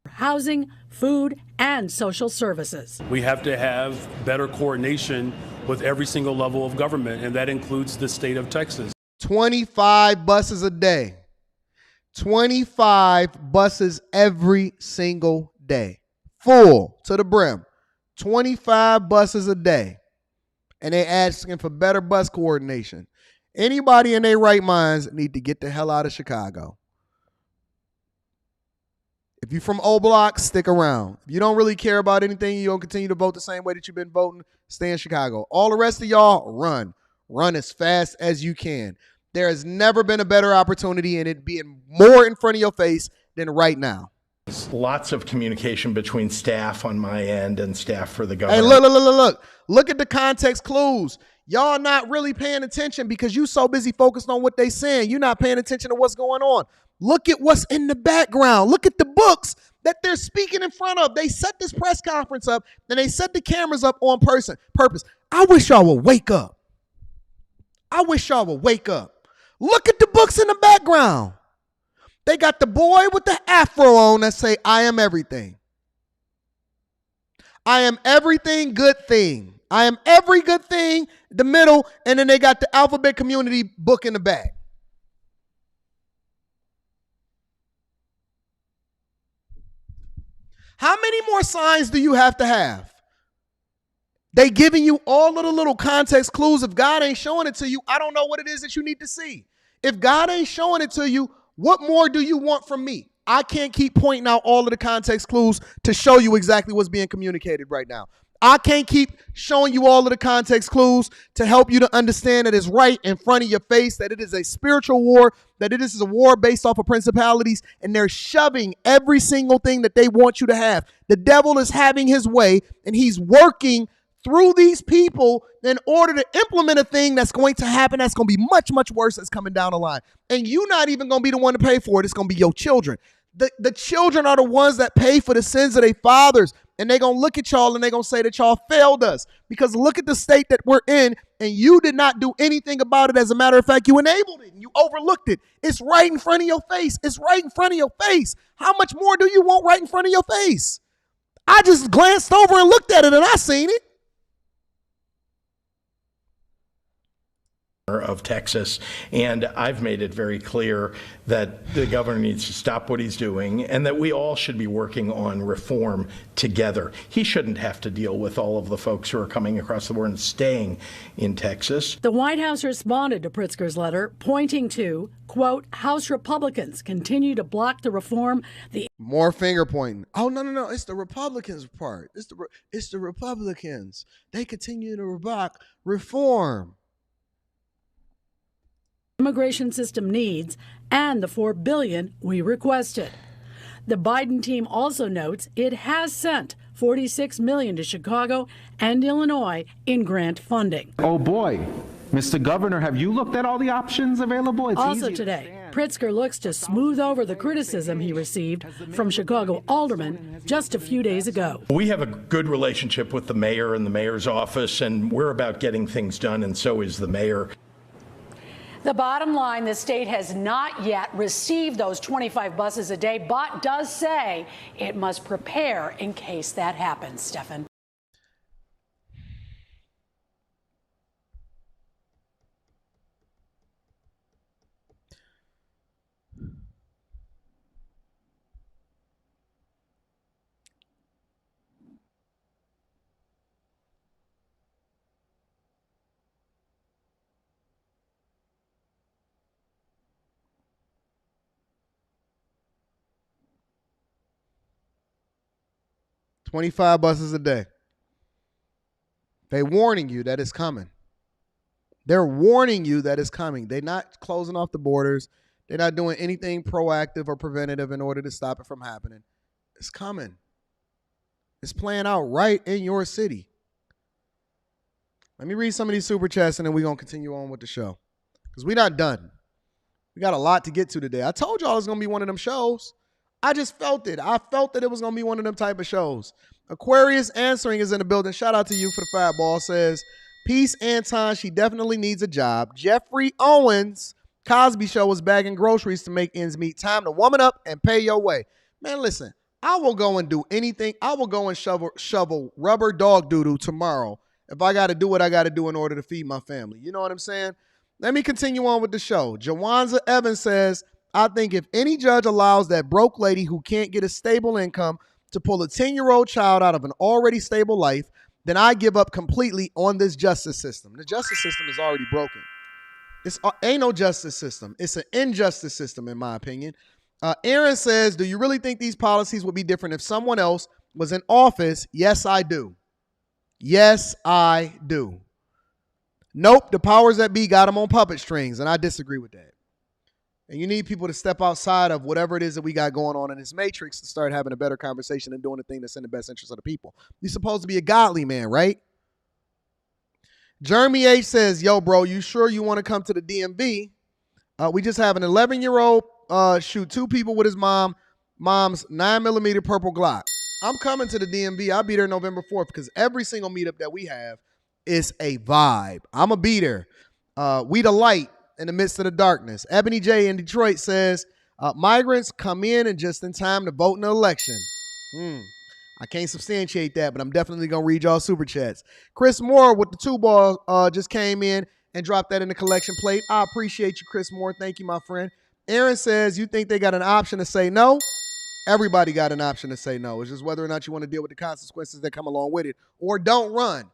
Housing, food, and social services. We have to have better coordination with every single level of government, and that includes the state of Texas. 25 buses a day. 25 buses every single day. Full to the brim. 25 buses a day. And they asking for better bus coordination. Anybody in their right minds need to get the hell out of Chicago. If you're from O Block, stick around. If you don't really care about anything, you don't continue to vote the same way that you've been voting, stay in Chicago. All the rest of y'all, run. Run as fast as you can. There has never been a better opportunity in it being more in front of your face than right now. Lots of communication between staff on my end and staff for the government. Hey, look at the context clues. Y'all not really paying attention because you so busy focused on what they saying. You're not paying attention to what's going on. Look at what's in the background. Look at the books that they're speaking in front of. They set this press conference up and they set the cameras up on purpose. I wish y'all would wake up. Look at the books in the background. They got the boy with the afro on that say, I am everything. I am everything, good thing. I am every good thing, the middle, and then they got the alphabet community book in the back. How many more signs do you have to have? They giving you all of the little context clues. If God ain't showing it to you, I don't know what it is that you need to see. If God ain't showing it to you, what more do you want from me? I can't keep pointing out all of the context clues to show you exactly what's being communicated right now. I can't keep showing you all of the context clues to help you to understand that it's right in front of your face, that it is a spiritual war, that it is a war based off of principalities, and they're shoving every single thing that they want you to have. The devil is having his way, and he's working through these people in order to implement a thing that's going to happen that's going to be much, much worse that's coming down the line. And you're not even going to be the one to pay for it. It's going to be your children. The children are the ones that pay for the sins of their fathers. and they're going to look at y'all and they're going to say that y'all failed us. Because look at the state that we're in, and you did not do anything about it. As a matter of fact, you enabled it and you overlooked it. It's right in front of your face. It's right in front of your face. How much more do you want right in front of your face? I just glanced over and looked at it and I seen it. Of Texas, and I've made it very clear that the governor needs to stop what he's doing and that we all should be working on reform together. He shouldn't have to deal with all of the folks who are coming across the border and staying in Texas. The White House responded to Pritzker's letter, pointing to, quote, House Republicans continue to block the reform. More finger pointing. Oh, no. It's the Republicans part. It's the Republicans. They continue to block reform. Immigration system needs and the $4 billion we requested. The Biden team also notes it has sent $46 million to Chicago and Illinois in grant funding. Oh boy, Mr. Governor, have you looked at all the options available? It's also easy today, Pritzker looks to smooth over the criticism he received from Chicago aldermen just a few days ago. We have a good relationship with the mayor and the mayor's office, and we're about getting things done, and so is the mayor. The bottom line, the state has not yet received those 25 buses a day, but does say it must prepare in case that happens. Stefan. $25 buses a day. They're warning you that it's coming. They're warning you that it's coming. They're not closing off the borders. They're not doing anything proactive or preventative in order to stop it from happening. It's coming. It's playing out right in your city. Let me read some of these super chats and then we're going to continue on with the show. Because we're not done. We got a lot to get to today. I told y'all it's going to be one of them shows. I just felt it. I felt that it was going to be one of them type of shows. Aquarius Answering is in the building. Shout out to you for the fat ball. Says, peace, Anton. She definitely needs a job. Jeffrey Owens, Cosby Show was bagging groceries to make ends meet. Time to woman up and pay your way. Man, listen, I will go and do anything. I will go and shovel rubber dog doodle tomorrow if I got to do what I got to do in order to feed my family. You know what I'm saying? Let me continue on with the show. Jawanza Evans says, I think if any judge allows that broke lady who can't get a stable income to pull a 10-year-old child out of an already stable life, then I give up completely on this justice system. The justice system is already broken. It's ain't no justice system. It's an injustice system, in my opinion. Aaron says, do you really think these policies would be different if someone else was in office? Yes, I do. Yes, I do. Nope, the powers that be got them on puppet strings, and I disagree with that. And you need people to step outside of whatever it is that we got going on in this matrix to start having a better conversation and doing the thing that's in the best interest of the people. You're supposed to be a godly man, right? Jeremy H. says, yo, bro, you sure you want to come to the DMV? We just have an 11-year-old shoot 2 people with his mom's 9mm purple Glock. I'm coming to the DMV. I'll be there November 4th because every single meetup that we have is a vibe. I'm going to be there. We the light in the midst of the darkness. Ebony J in Detroit says, migrants come in and just in time to vote in the election. I can't substantiate that, but I'm definitely going to read y'all super chats. Chris Moore with the 2-ball just came in and dropped that in the collection plate. I appreciate you, Chris Moore. Thank you, my friend. Aaron says, you think they got an option to say no? Everybody got an option to say no. It's just whether or not you want to deal with the consequences that come along with it or don't run.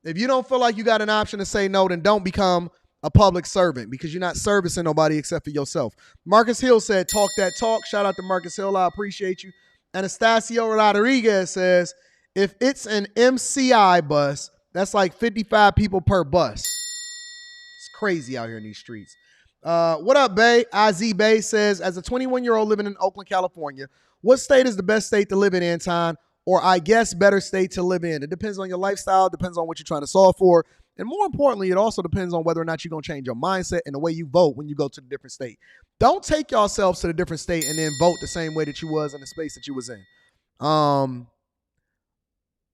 If you don't feel like you got an option to say no, then don't become a public servant because you're not servicing nobody except for yourself. Marcus Hill said, talk that talk. Shout out to Marcus Hill. I appreciate you. Anastasio Rodriguez says, if it's an MCI bus, that's like 55 people per bus. It's crazy out here in these streets. What up, Bay? IZ Bay says, as a 21-year-old living in Oakland, California, what state is the best state to live in, Anton? Or I guess better state to live in? It depends on your lifestyle, depends on what you're trying to solve for. And more importantly, it also depends on whether or not you're going to change your mindset and the way you vote when you go to the different state. Don't take yourselves to the different state and then vote the same way that you was in the space that you was in.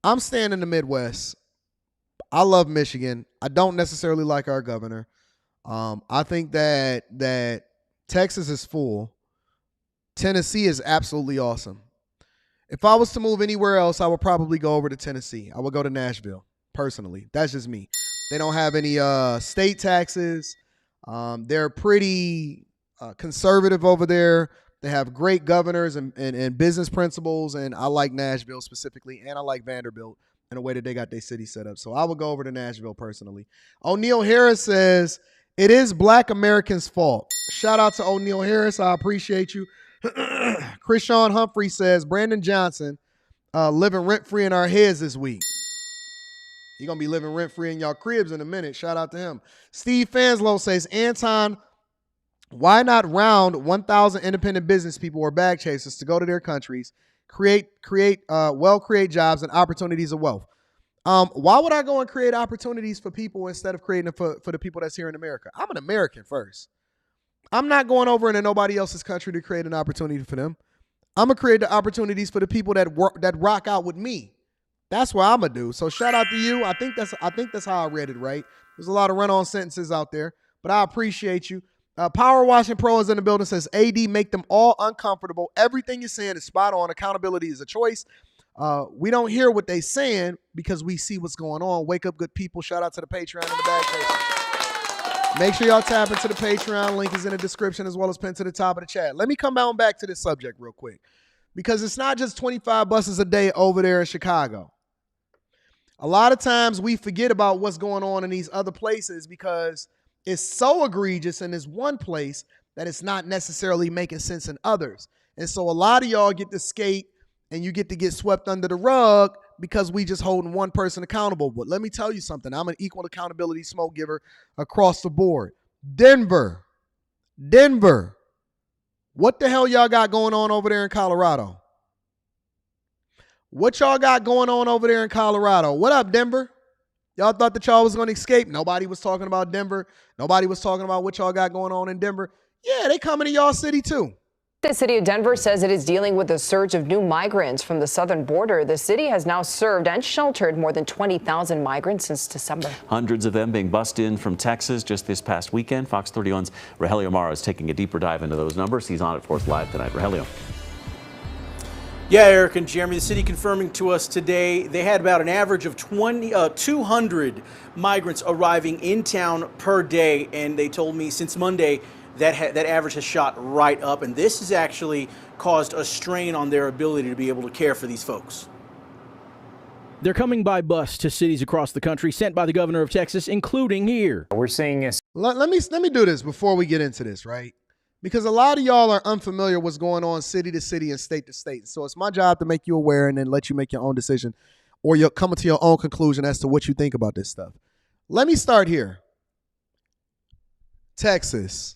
I'm staying in the Midwest. I love Michigan. I don't necessarily like our governor. I think that Texas is full. Tennessee is absolutely awesome. If I was to move anywhere else, I would probably go over to Tennessee. I would go to Nashville, personally. That's just me. They don't have any state taxes. They're pretty conservative over there. They have great governors and business principles, and I like Nashville specifically, and I like Vanderbilt in the way that they got their city set up. So I would go over to Nashville personally. O'Neal Harris says, it is Black Americans' fault. Shout out to O'Neal Harris. I appreciate you. Krishawn Humphrey says, Brandon Johnson living rent-free in our heads this week. He's going to be living rent-free in y'all cribs in a minute. Shout out to him. Steve Fanslow says, Anton, why not round 1,000 independent business people or bag chasers to go to their countries, create jobs and opportunities of wealth? Why would I go and create opportunities for people instead of creating them for the people that's here in America? I'm an American first. I'm not going over into nobody else's country to create an opportunity for them. I'm going to create the opportunities for the people that rock out with me. That's what I'm going to do. So shout out to you. I think that's how I read it, right? There's a lot of run-on sentences out there, but I appreciate you. Power Washing Pro is in the building, says, AD, make them all uncomfortable. Everything you're saying is spot on. Accountability is a choice. We don't hear what they're saying because we see what's going on. Wake up, good people. Shout out to the Patreon and the bag chasers. Make sure y'all tap into the Patreon. Link is in the description as well as pinned to the top of the chat. Let me come back to this subject real quick because it's not just 25 buses a day over there in Chicago. A lot of times we forget about what's going on in these other places because it's so egregious in this one place that it's not necessarily making sense in others. And so a lot of y'all get to skate and you get to get swept under the rug because we just holding one person accountable. But let me tell you something. I'm an equal accountability smoke giver across the board. Denver. What the hell y'all got going on over there in Colorado? What y'all got going on over there in Colorado? What up, Denver? Y'all thought that y'all was going to escape. Nobody was talking about Denver. Nobody was talking about what y'all got going on in Denver. Yeah, they coming to y'all city too. The city of Denver says it is dealing with a surge of new migrants from the southern border. The city has now served and sheltered more than 20,000 migrants since December. Hundreds of them being bussed in from Texas just this past weekend. Fox 31's Rogelio Mara is taking a deeper dive into those numbers. He's on it for us live tonight. Rogelio. Yeah, Eric and Jeremy, the city confirming to us today they had about an average of 200 migrants arriving in town per day, and they told me since Monday that average has shot right up, and this has actually caused a strain on their ability to be able to care for these folks. They're coming by bus to cities across the country sent by the governor of Texas, including here. We're seeing this. Let me do this before we get into this, right? Because a lot of y'all are unfamiliar what's going on city to city and state to state. So it's my job to make you aware and then let you make your own decision or you're coming to your own conclusion as to what you think about this stuff. Let me start here. Texas.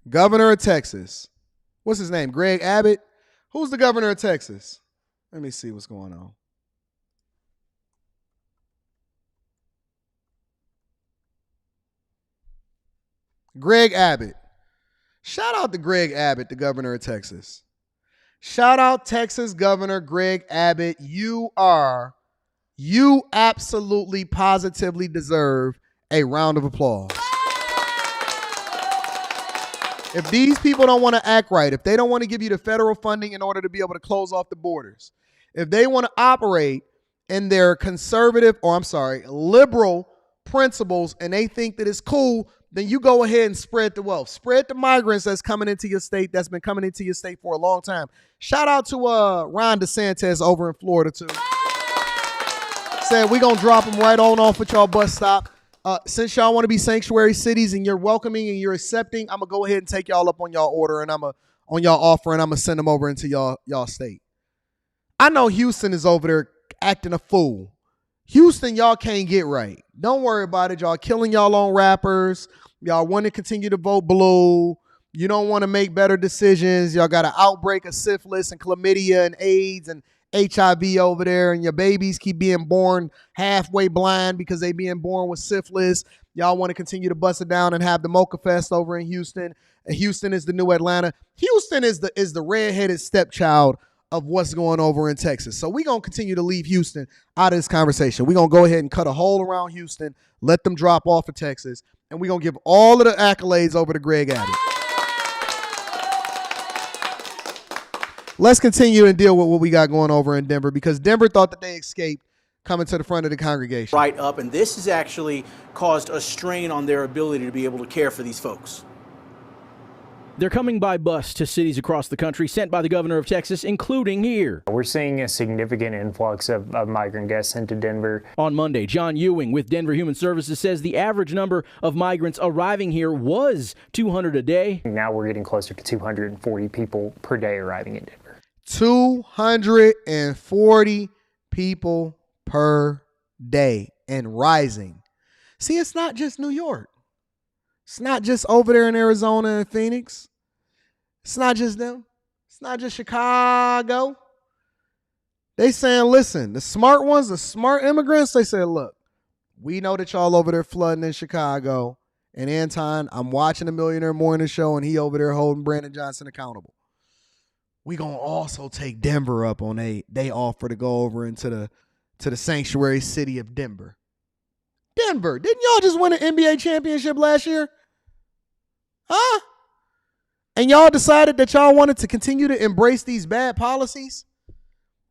Governor of Texas. What's his name? Greg Abbott? Who's the governor of Texas? Let me see what's going on. Greg Abbott. Shout out to Greg Abbott, the governor of Texas. Shout out Texas Governor Greg Abbott. You absolutely positively deserve a round of applause. If these people don't want to act right, if they don't want to give you the federal funding in order to be able to close off the borders, if they want to operate in their liberal principles and they think that it's cool, then you go ahead and spread the wealth. Spread the migrants that's coming into your state, that's been coming into your state for a long time. Shout out to Ron DeSantis over in Florida, too. Said we're going to drop them right on off at y'all bus stop. Since y'all want to be sanctuary cities and you're welcoming and you're accepting, I'm going to go ahead and take y'all up on y'all order and on y'all offer, and I'm going to send them over into y'all state. I know Houston is over there acting a fool. Houston, y'all can't get right. Don't worry about it. Y'all killing y'all own rappers. Y'all want to continue to vote blue. You don't want to make better decisions. Y'all got an outbreak of syphilis and chlamydia and AIDS and HIV over there, and your babies keep being born halfway blind because they being born with syphilis. Y'all want to continue to bust it down and have the Mocha Fest over in Houston. Houston is the new Atlanta. Houston is the redheaded stepchild of what's going over in Texas. So we're going to continue to leave Houston out of this conversation. We're going to go ahead and cut a hole around Houston, let them drop off of Texas, and we're going to give all of the accolades over to Greg Abbott. Let's continue and deal with what we got going over in Denver, because Denver thought that they escaped coming to the front of the congregation. Right up, and this has actually caused a strain on their ability to be able to care for these folks. They're coming by bus to cities across the country sent by the governor of Texas, including here. We're seeing a significant influx of migrant guests into Denver. On Monday, John Ewing with Denver Human Services says the average number of migrants arriving here was 200 a day. Now we're getting closer to 240 people per day arriving in Denver. 240 people per day and rising. See, it's not just New York. It's not just over there in Arizona and Phoenix. It's not just them. It's not just Chicago. They saying, listen, the smart ones, the smart immigrants, they said, look, we know that y'all over there flooding in Chicago. And Anton, I'm watching the Millionaire Morning Show, and he over there holding Brandon Johnson accountable. We gonna also take Denver up on they offer to go over into the sanctuary city of Denver. Denver, didn't y'all just win an NBA championship last year? Huh? And y'all decided that y'all wanted to continue to embrace these bad policies?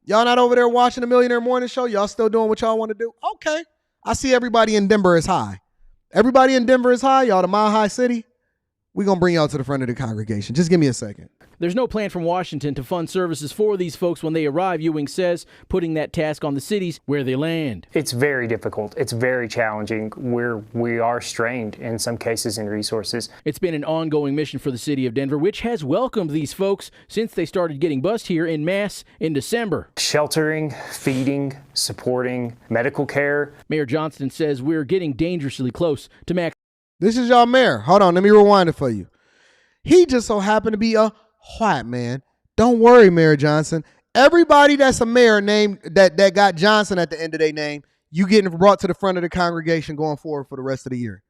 Y'all not over there watching the Millionaire Morning Show? Y'all still doing what y'all want to do? Okay. I see everybody in Denver is high. Everybody in Denver is high. Y'all the Mile High City. We're going to bring y'all to the front of the congregation. Just give me a second. There's no plan from Washington to fund services for these folks when they arrive, Ewing says, putting that task on the cities where they land. It's very difficult. It's very challenging. We are strained in some cases in resources. It's been an ongoing mission for the city of Denver, which has welcomed these folks since they started getting bused here en masse in December. Sheltering, feeding, supporting, medical care. Mayor Johnston says we're getting dangerously close to max. This is y'all mayor. Hold on, let me rewind it for you. He just so happened to be a white man. Don't worry, Mayor Johnson. Everybody that's a mayor named that got Johnson at the end of their name, you getting brought to the front of the congregation going forward for the rest of the year.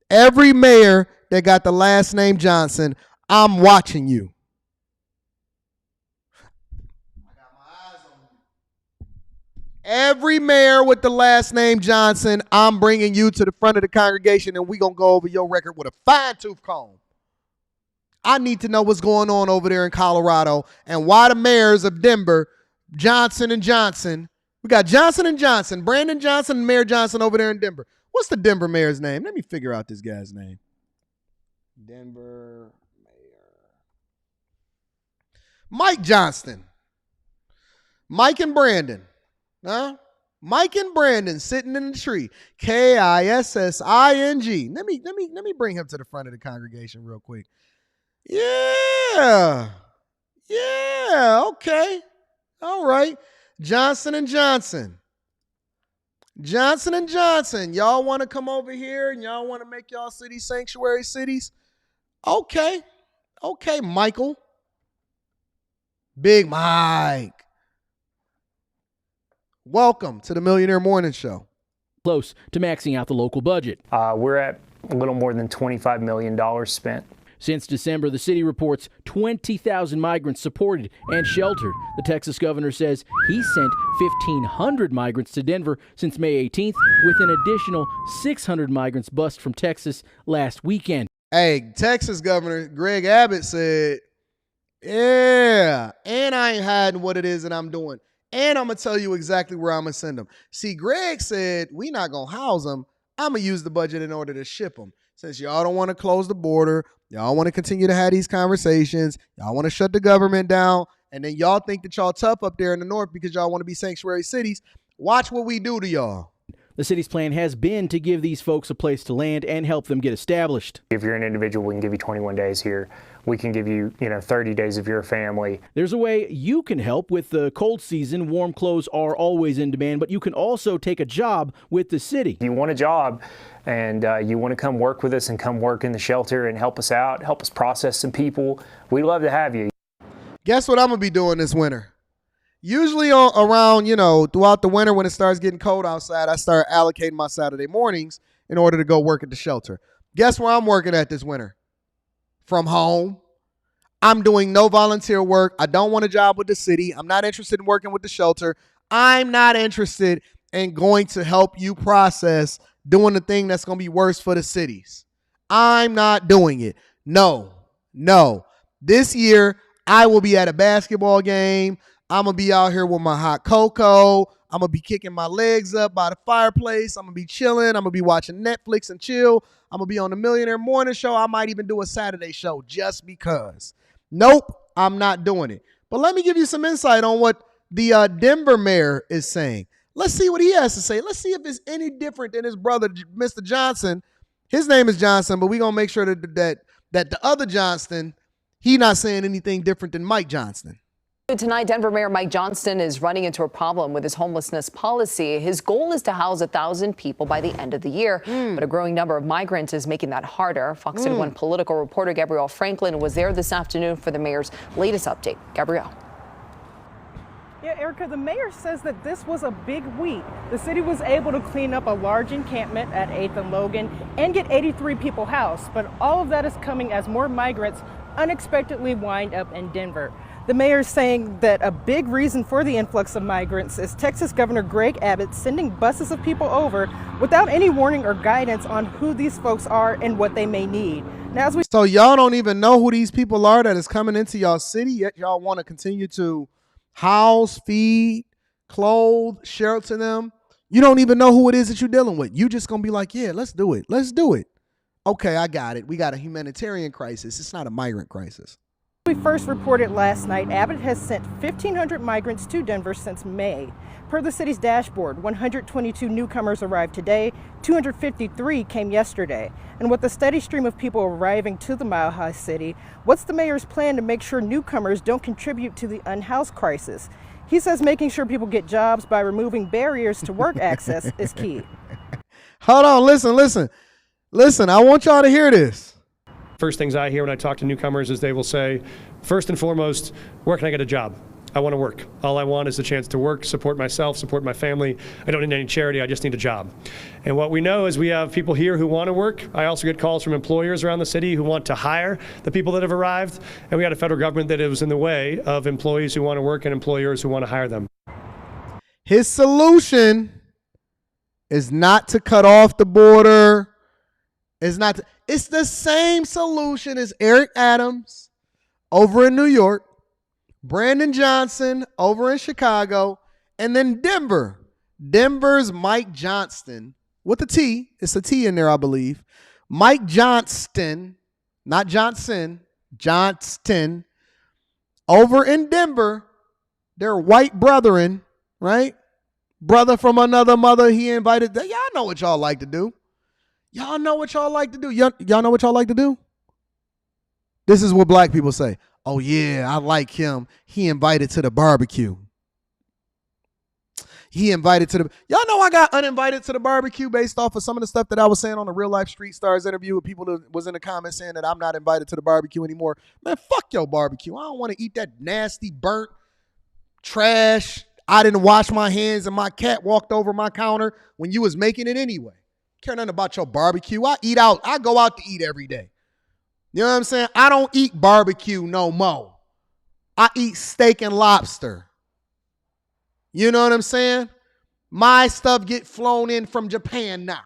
Every mayor that got the last name Johnson, I'm watching you. Every mayor with the last name Johnson, I'm bringing you to the front of the congregation, and we're going to go over your record with a fine-tooth comb. I need to know what's going on over there in Colorado and why the mayors of Denver, Johnson and Johnson, we got Johnson and Johnson, Brandon Johnson and Mayor Johnson over there in Denver. What's the Denver mayor's name? Let me figure out this guy's name. Denver mayor. Mike Johnston. Mike and Brandon. Huh? Mike and Brandon sitting in the tree. Kissing. Let me bring him to the front of the congregation real quick. Yeah. Okay. All right. Johnson and Johnson. Johnson and Johnson. Y'all want to come over here and y'all want to make y'all cities sanctuary cities? Okay. Okay, Michael. Big Mike. Welcome to the Millionaire Morning Show. Close to maxing out the local budget. We're at a little more than $25 million spent. Since December, the city reports 20,000 migrants supported and sheltered. The Texas governor says he sent 1,500 migrants to Denver since May 18th, with an additional 600 migrants bused from Texas last weekend. Hey, Texas Governor Greg Abbott said, yeah, and I ain't hiding what it is that I'm doing. And I'm going to tell you exactly where I'm going to send them. See, Greg said, we not going to house them. I'm going to use the budget in order to ship them. Since y'all don't want to close the border, y'all want to continue to have these conversations, y'all want to shut the government down, and then y'all think that y'all tough up there in the north because y'all want to be sanctuary cities, watch what we do to y'all. The city's plan has been to give these folks a place to land and help them get established. If you're an individual, we can give you 21 days here. We can give you, 30 days of your family. There's a way you can help with the cold season. Warm clothes are always in demand, but you can also take a job with the city. If you want a job and you want to come work with us and come work in the shelter and help us out, help us process some people, we'd love to have you. Guess what I'm going to be doing this winter? Usually around, throughout the winter when it starts getting cold outside, I start allocating my Saturday mornings in order to go work at the shelter. Guess where I'm working at this winter? From home. I'm doing no volunteer work. I don't want a job with the city. I'm not interested in working with the shelter. I'm not interested in going to help you process doing the thing that's going to be worse for the cities. I'm not doing it. No. This year, I will be at a basketball game. I'm going to be out here with my hot cocoa. I'm going to be kicking my legs up by the fireplace. I'm going to be chilling. I'm going to be watching Netflix and chill. I'm going to be on the Millionaire Morning Show. I might even do a Saturday show just because. Nope, I'm not doing it. But let me give you some insight on what the Denver mayor is saying. Let's see what he has to say. Let's see if it's any different than his brother, Mr. Johnson. His name is Johnson, but we're going to make sure that the other Johnston, he not saying anything different than Mike Johnston. Tonight, Denver Mayor Mike Johnston is running into a problem with his homelessness policy. His goal is to house 1,000 people by the end of the year, but a growing number of migrants is making that harder. Fox 31 political reporter Gabrielle Franklin was there this afternoon for the mayor's latest update. Gabrielle. Yeah, Erica, the mayor says that this was a big week. The city was able to clean up a large encampment at 8th and Logan and get 83 people housed, but all of that is coming as more migrants unexpectedly wind up in Denver. The mayor is saying that a big reason for the influx of migrants is Texas Governor Greg Abbott sending buses of people over without any warning or guidance on who these folks are and what they may need. Now, so y'all don't even know who these people are that is coming into y'all city, yet y'all want to continue to house, feed, clothe, shelter them. You don't even know who it is that you're dealing with. You just going to be like, yeah, let's do it. Let's do it. Okay, I got it. We got a humanitarian crisis. It's not a migrant crisis. We first reported last night, Abbott has sent 1,500 migrants to Denver since May. Per the city's dashboard, 122 newcomers arrived today, 253 came yesterday. And with the steady stream of people arriving to the Mile High City, what's the mayor's plan to make sure newcomers don't contribute to the unhoused crisis? He says making sure people get jobs by removing barriers to work access is key. Hold on, listen, I want y'all to hear this. First things I hear when I talk to newcomers is they will say, first and foremost, where can I get a job? I want to work. All I want is the chance to work, support myself, support my family. I don't need any charity. I just need a job. And what we know is we have people here who want to work. I also get calls from employers around the city who want to hire the people that have arrived. And we got a federal government that is in the way of employees who want to work and employers who want to hire them. His solution is not to cut off the border. It's the same solution as Eric Adams over in New York, Brandon Johnson over in Chicago, and then Denver. Denver's Mike Johnston with a T. It's a T in there, I believe. Mike Johnston, not Johnson, Johnston. Over in Denver, they're white brethren, right? Brother from another mother, he invited. Y'all know what y'all like to do. Y'all know what y'all like to do. Y'all know what y'all like to do? This is what black people say. Oh, yeah, I like him. He invited to the barbecue. Y'all know I got uninvited to the barbecue based off of some of the stuff that I was saying on the Real Life Street Stars interview with people that was in the comments saying that I'm not invited to the barbecue anymore. Man, fuck your barbecue. I don't want to eat that nasty, burnt trash. I didn't wash my hands and my cat walked over my counter when you was making it anyway. Care nothing about your barbecue. I eat out. I go out to eat every day. You know what I'm saying? I don't eat barbecue no more. I eat steak and lobster. You know what I'm saying? My stuff get flown in from Japan now.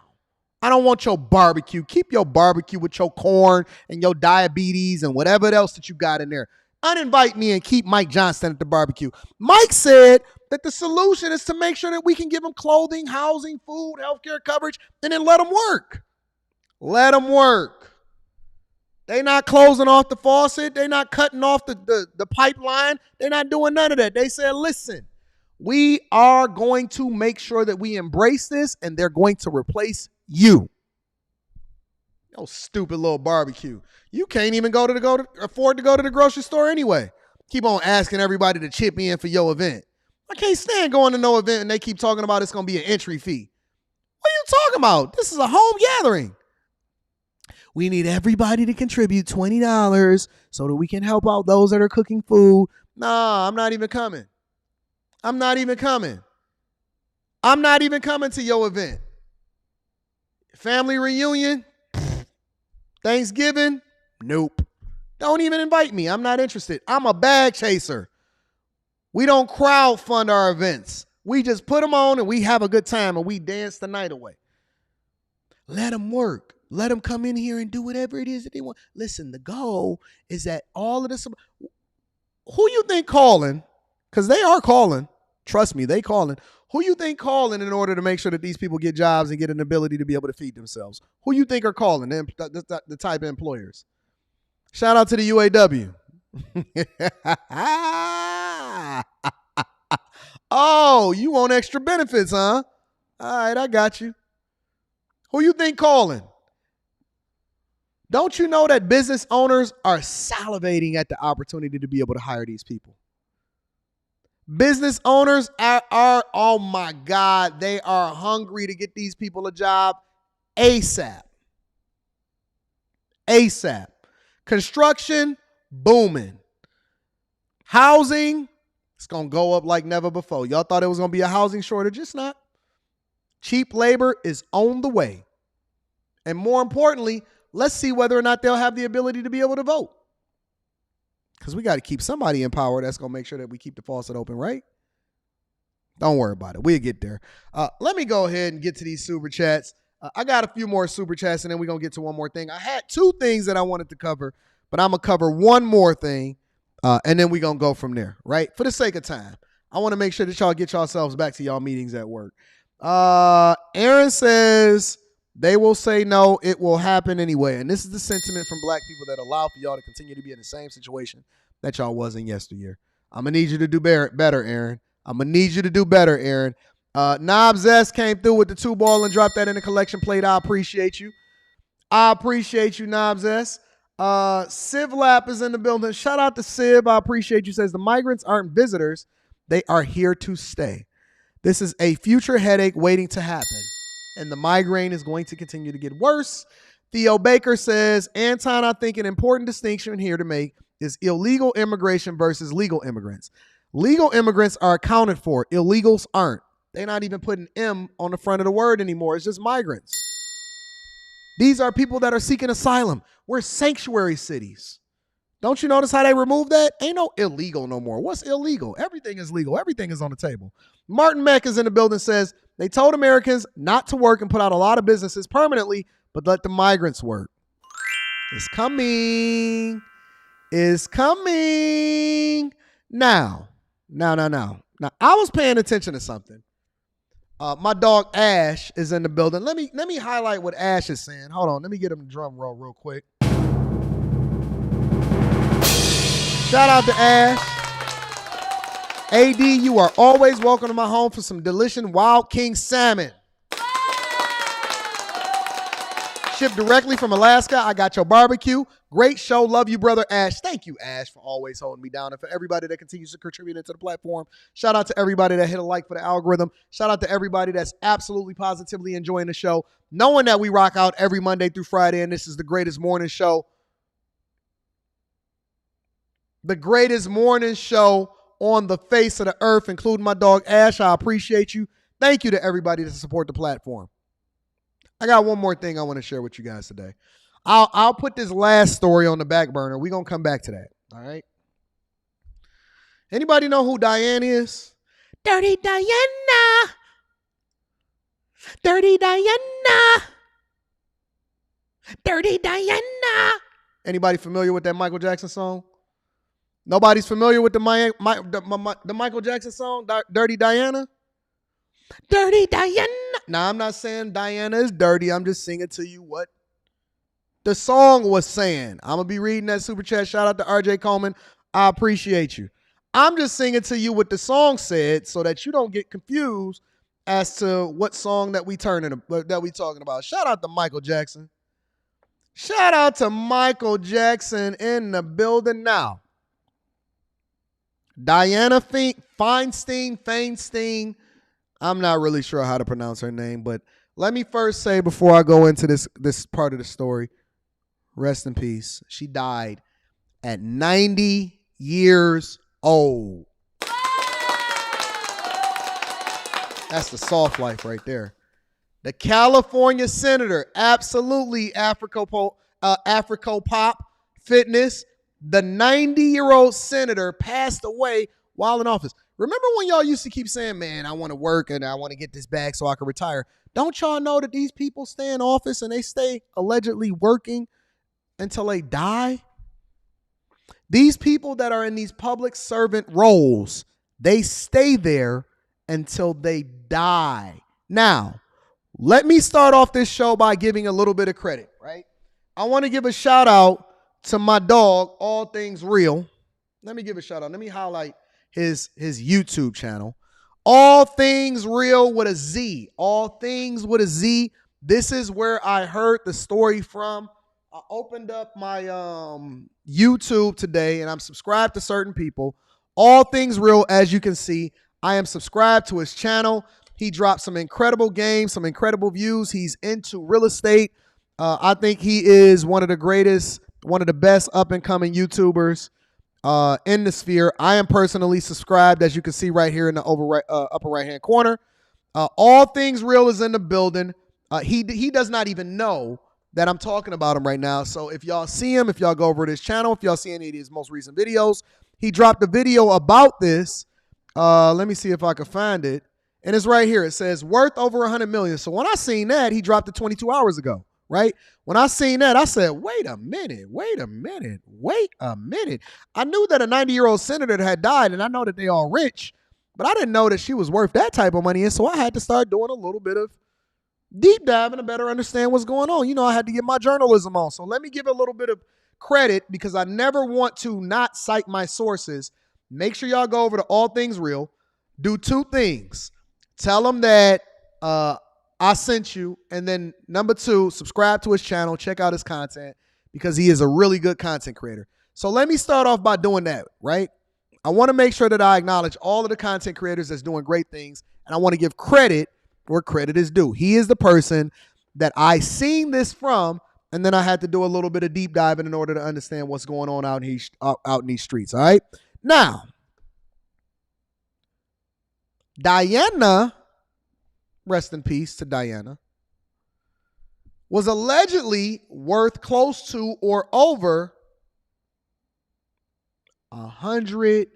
I don't want your barbecue. Keep your barbecue with your corn and your diabetes and whatever else that you got in there. Uninvite me and keep Mike Johnston at the barbecue. Mike said that the solution is to make sure that we can give them clothing, housing, food, healthcare coverage, and then let them work. Let them work. They not closing off the faucet. They not cutting off the pipeline. They're not doing none of that. They said, listen, we are going to make sure that we embrace this, and they're going to replace you. Oh, stupid little barbecue. You can't even afford to go to the grocery store anyway. Keep on asking everybody to chip in for your event. I can't stand going to no event and they keep talking about it's going to be an entry fee. What are you talking about? This is a home gathering. We need everybody to contribute $20 so that we can help out those that are cooking food. Nah, I'm not even coming. I'm not even coming to your event. Family reunion? Thanksgiving? Nope. Don't even invite me. I'm not interested. I'm a bag chaser. We don't crowdfund our events. We just put them on and we have a good time and we dance the night away. Let them work. Let them come in here and do whatever it is that they want. Listen, the goal is that all of this, who you think calling, because they are calling, trust me, they calling. Who you think calling in order to make sure that these people get jobs and get an ability to be able to feed themselves? Who you think are calling, the type of employers? Shout out to the UAW. Oh, you want extra benefits, huh? All right, I got you. Who you think calling? Don't you know that business owners are salivating at the opportunity to be able to hire these people? Business owners are, oh my God, they are hungry to get these people a job ASAP. ASAP. Construction, booming. Housing, it's going to go up like never before. Y'all thought it was going to be a housing shortage. It's not. Cheap labor is on the way. And more importantly, let's see whether or not they'll have the ability to be able to vote. Because we got to keep somebody in power that's going to make sure that we keep the faucet open, right? Don't worry about it. We'll get there. Let me go ahead and get to these super chats. I got a few more super chats, and then we're going to get to one more thing. I had two things that I wanted to cover, but I'm going to cover one more thing, and then we're going to go from there, right? For the sake of time, I want to make sure that y'all get yourselves back to y'all meetings at work. Aaron says they will say no, it will happen anyway. And this is the sentiment from black people that allow for y'all to continue to be in the same situation that y'all was in yesteryear. I'm going to need you to do better, Aaron. I'm going to need you to do better, Aaron. Knob Zest came through with the 2-ball and dropped that in the collection plate. I appreciate you. I appreciate you, Knob Zest. Civ Lap is in the building. Shout out to Civ. I appreciate you. Says the migrants aren't visitors. They are here to stay. This is a future headache waiting to happen. And the migraine is going to continue to get worse. Theo Baker says, Anton, I think an important distinction here to make is illegal immigration versus legal immigrants. Legal immigrants are accounted for. Illegals aren't. They're not even putting M on the front of the word anymore. It's just migrants. These are people that are seeking asylum. We're sanctuary cities. Don't you notice how they removed that? Ain't no illegal no more. What's illegal? Everything is legal. Everything is on the table. Martin Meck is in the building, says they told Americans not to work and put out a lot of businesses permanently, but let the migrants work. It's coming. It's coming. Now, I was paying attention to something. My dog Ash is in the building. Let me highlight what Ash is saying. Hold on. Let me get him the drum roll real quick. Shout out to Ash. AD, you are always welcome to my home for some delicious Wild King salmon. Shipped directly from Alaska. I got your barbecue. Great show. Love you, brother Ash. Thank you, Ash, for always holding me down. And for everybody that continues to contribute into the platform. Shout out to everybody that hit a like for the algorithm. Shout out to everybody that's absolutely positively enjoying the show. Knowing that we rock out every Monday through Friday, and this is the greatest morning show. The greatest morning show on the face of the earth, including my dog Ash. I appreciate you. Thank you to everybody that support the platform. I got one more thing I want to share with you guys today. I'll put this last story on the back burner. We're going to come back to that. All right. Anybody know who Diane is? Dirty Diana. Dirty Diana. Dirty Diana. Anybody familiar with that Michael Jackson song? Nobody's familiar with the Michael Jackson song, Dirty Diana? Dirty Diana. Now, I'm not saying Diana is dirty. I'm just singing to you what the song was saying. I'm going to be reading that super chat. Shout out to RJ Coleman. I appreciate you. I'm just singing to you what the song said so that you don't get confused as to what song that we talking about. Shout out to Michael Jackson. Shout out to Michael Jackson in the building now. Diana Feinstein. I'm not really sure how to pronounce her name, but let me first say before I go into this part of the story, rest in peace. She died at 90 years old. That's the soft life right there. The California senator, absolutely Afro-pop, fitness, The 90-year-old senator passed away while in office. Remember when y'all used to keep saying, man, I want to work and I want to get this bag so I can retire. Don't y'all know that these people stay in office and they stay allegedly working until they die? These people that are in these public servant roles, they stay there until they die. Now, let me start off this show by giving a little bit of credit, right? I want to give a shout out to my dog, All Things Real. Let me give a shout out. Let me highlight his YouTube channel. All Things Real with a Z. All Things with a Z. This is where I heard the story from. I opened up my YouTube today and I'm subscribed to certain people. All Things Real, as you can see, I am subscribed to his channel. He dropped some incredible games, some incredible views. He's into real estate. I think he is one of the greatest, one of the best up-and-coming YouTubers in the sphere. I am personally subscribed, as you can see right here in the upper right-hand corner. All Things Real is in the building. He does not even know that I'm talking about him right now. So if y'all see him, if y'all go over to his channel, if y'all see any of his most recent videos, he dropped a video about this. Let me see if I can find it. And it's right here. It says worth over 100 million. So when I seen that, he dropped it 22 hours ago, right? When I seen that, I said, wait a minute. I knew that a 90-year-old senator had died, and I know that they all rich, but I didn't know that she was worth that type of money. And so I had to start doing a little bit of deep diving to better understand what's going on. You know, I had to get my journalism on. So let me give a little bit of credit because I never want to not cite my sources. Make sure y'all go over to All Things Real. Do two things. Tell them that I sent you. And then number two, subscribe to his channel. Check out his content because he is a really good content creator. So let me start off by doing that, right? I want to make sure that I acknowledge all of the content creators that's doing great things. And I want to give credit where credit is due. He is the person that I seen this from. And then I had to do a little bit of deep diving in order to understand what's going on out in these streets. All right. Now, Diana, rest in peace to Diana, was allegedly worth close to or over $100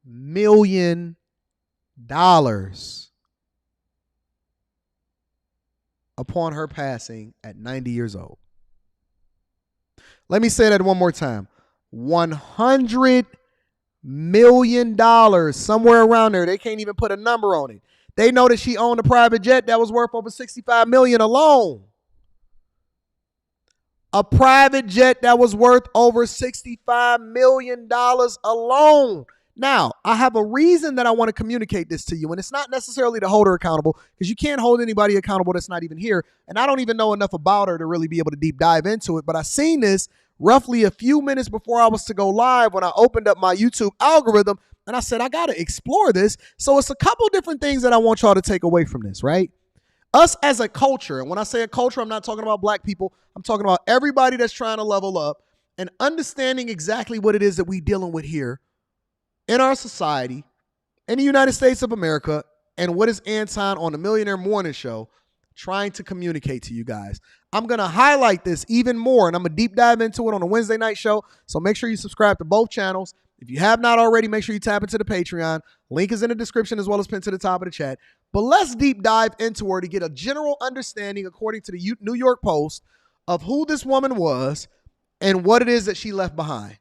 million upon her passing at 90 years old. Let me say that one more time. $100 million, somewhere around there. They can't even put a number on it. They know that she owned a private jet that was worth over $65 million alone. A private jet that was worth over $65 million alone. Now, I have a reason that I want to communicate this to you, and it's not necessarily to hold her accountable because you can't hold anybody accountable that's not even here, and I don't even know enough about her to really be able to deep dive into it, but I seen this roughly a few minutes before I was to go live when I opened up my YouTube algorithm, and I said, I got to explore this. So it's a couple different things that I want y'all to take away from this, right? Us as a culture, and when I say a culture, I'm not talking about black people. I'm talking about everybody that's trying to level up and understanding exactly what it is that we're dealing with here in our society, in the United States of America, and what is Anton on the Millionaire Morning Show trying to communicate to you guys. I'm going to highlight this even more, and I'm going to deep dive into it on a Wednesday night show, so make sure you subscribe to both channels. If you have not already, make sure you tap into the Patreon. Link is in the description as well as pinned to the top of the chat. But let's deep dive into her to get a general understanding, according to the New York Post, of who this woman was and what it is that she left behind.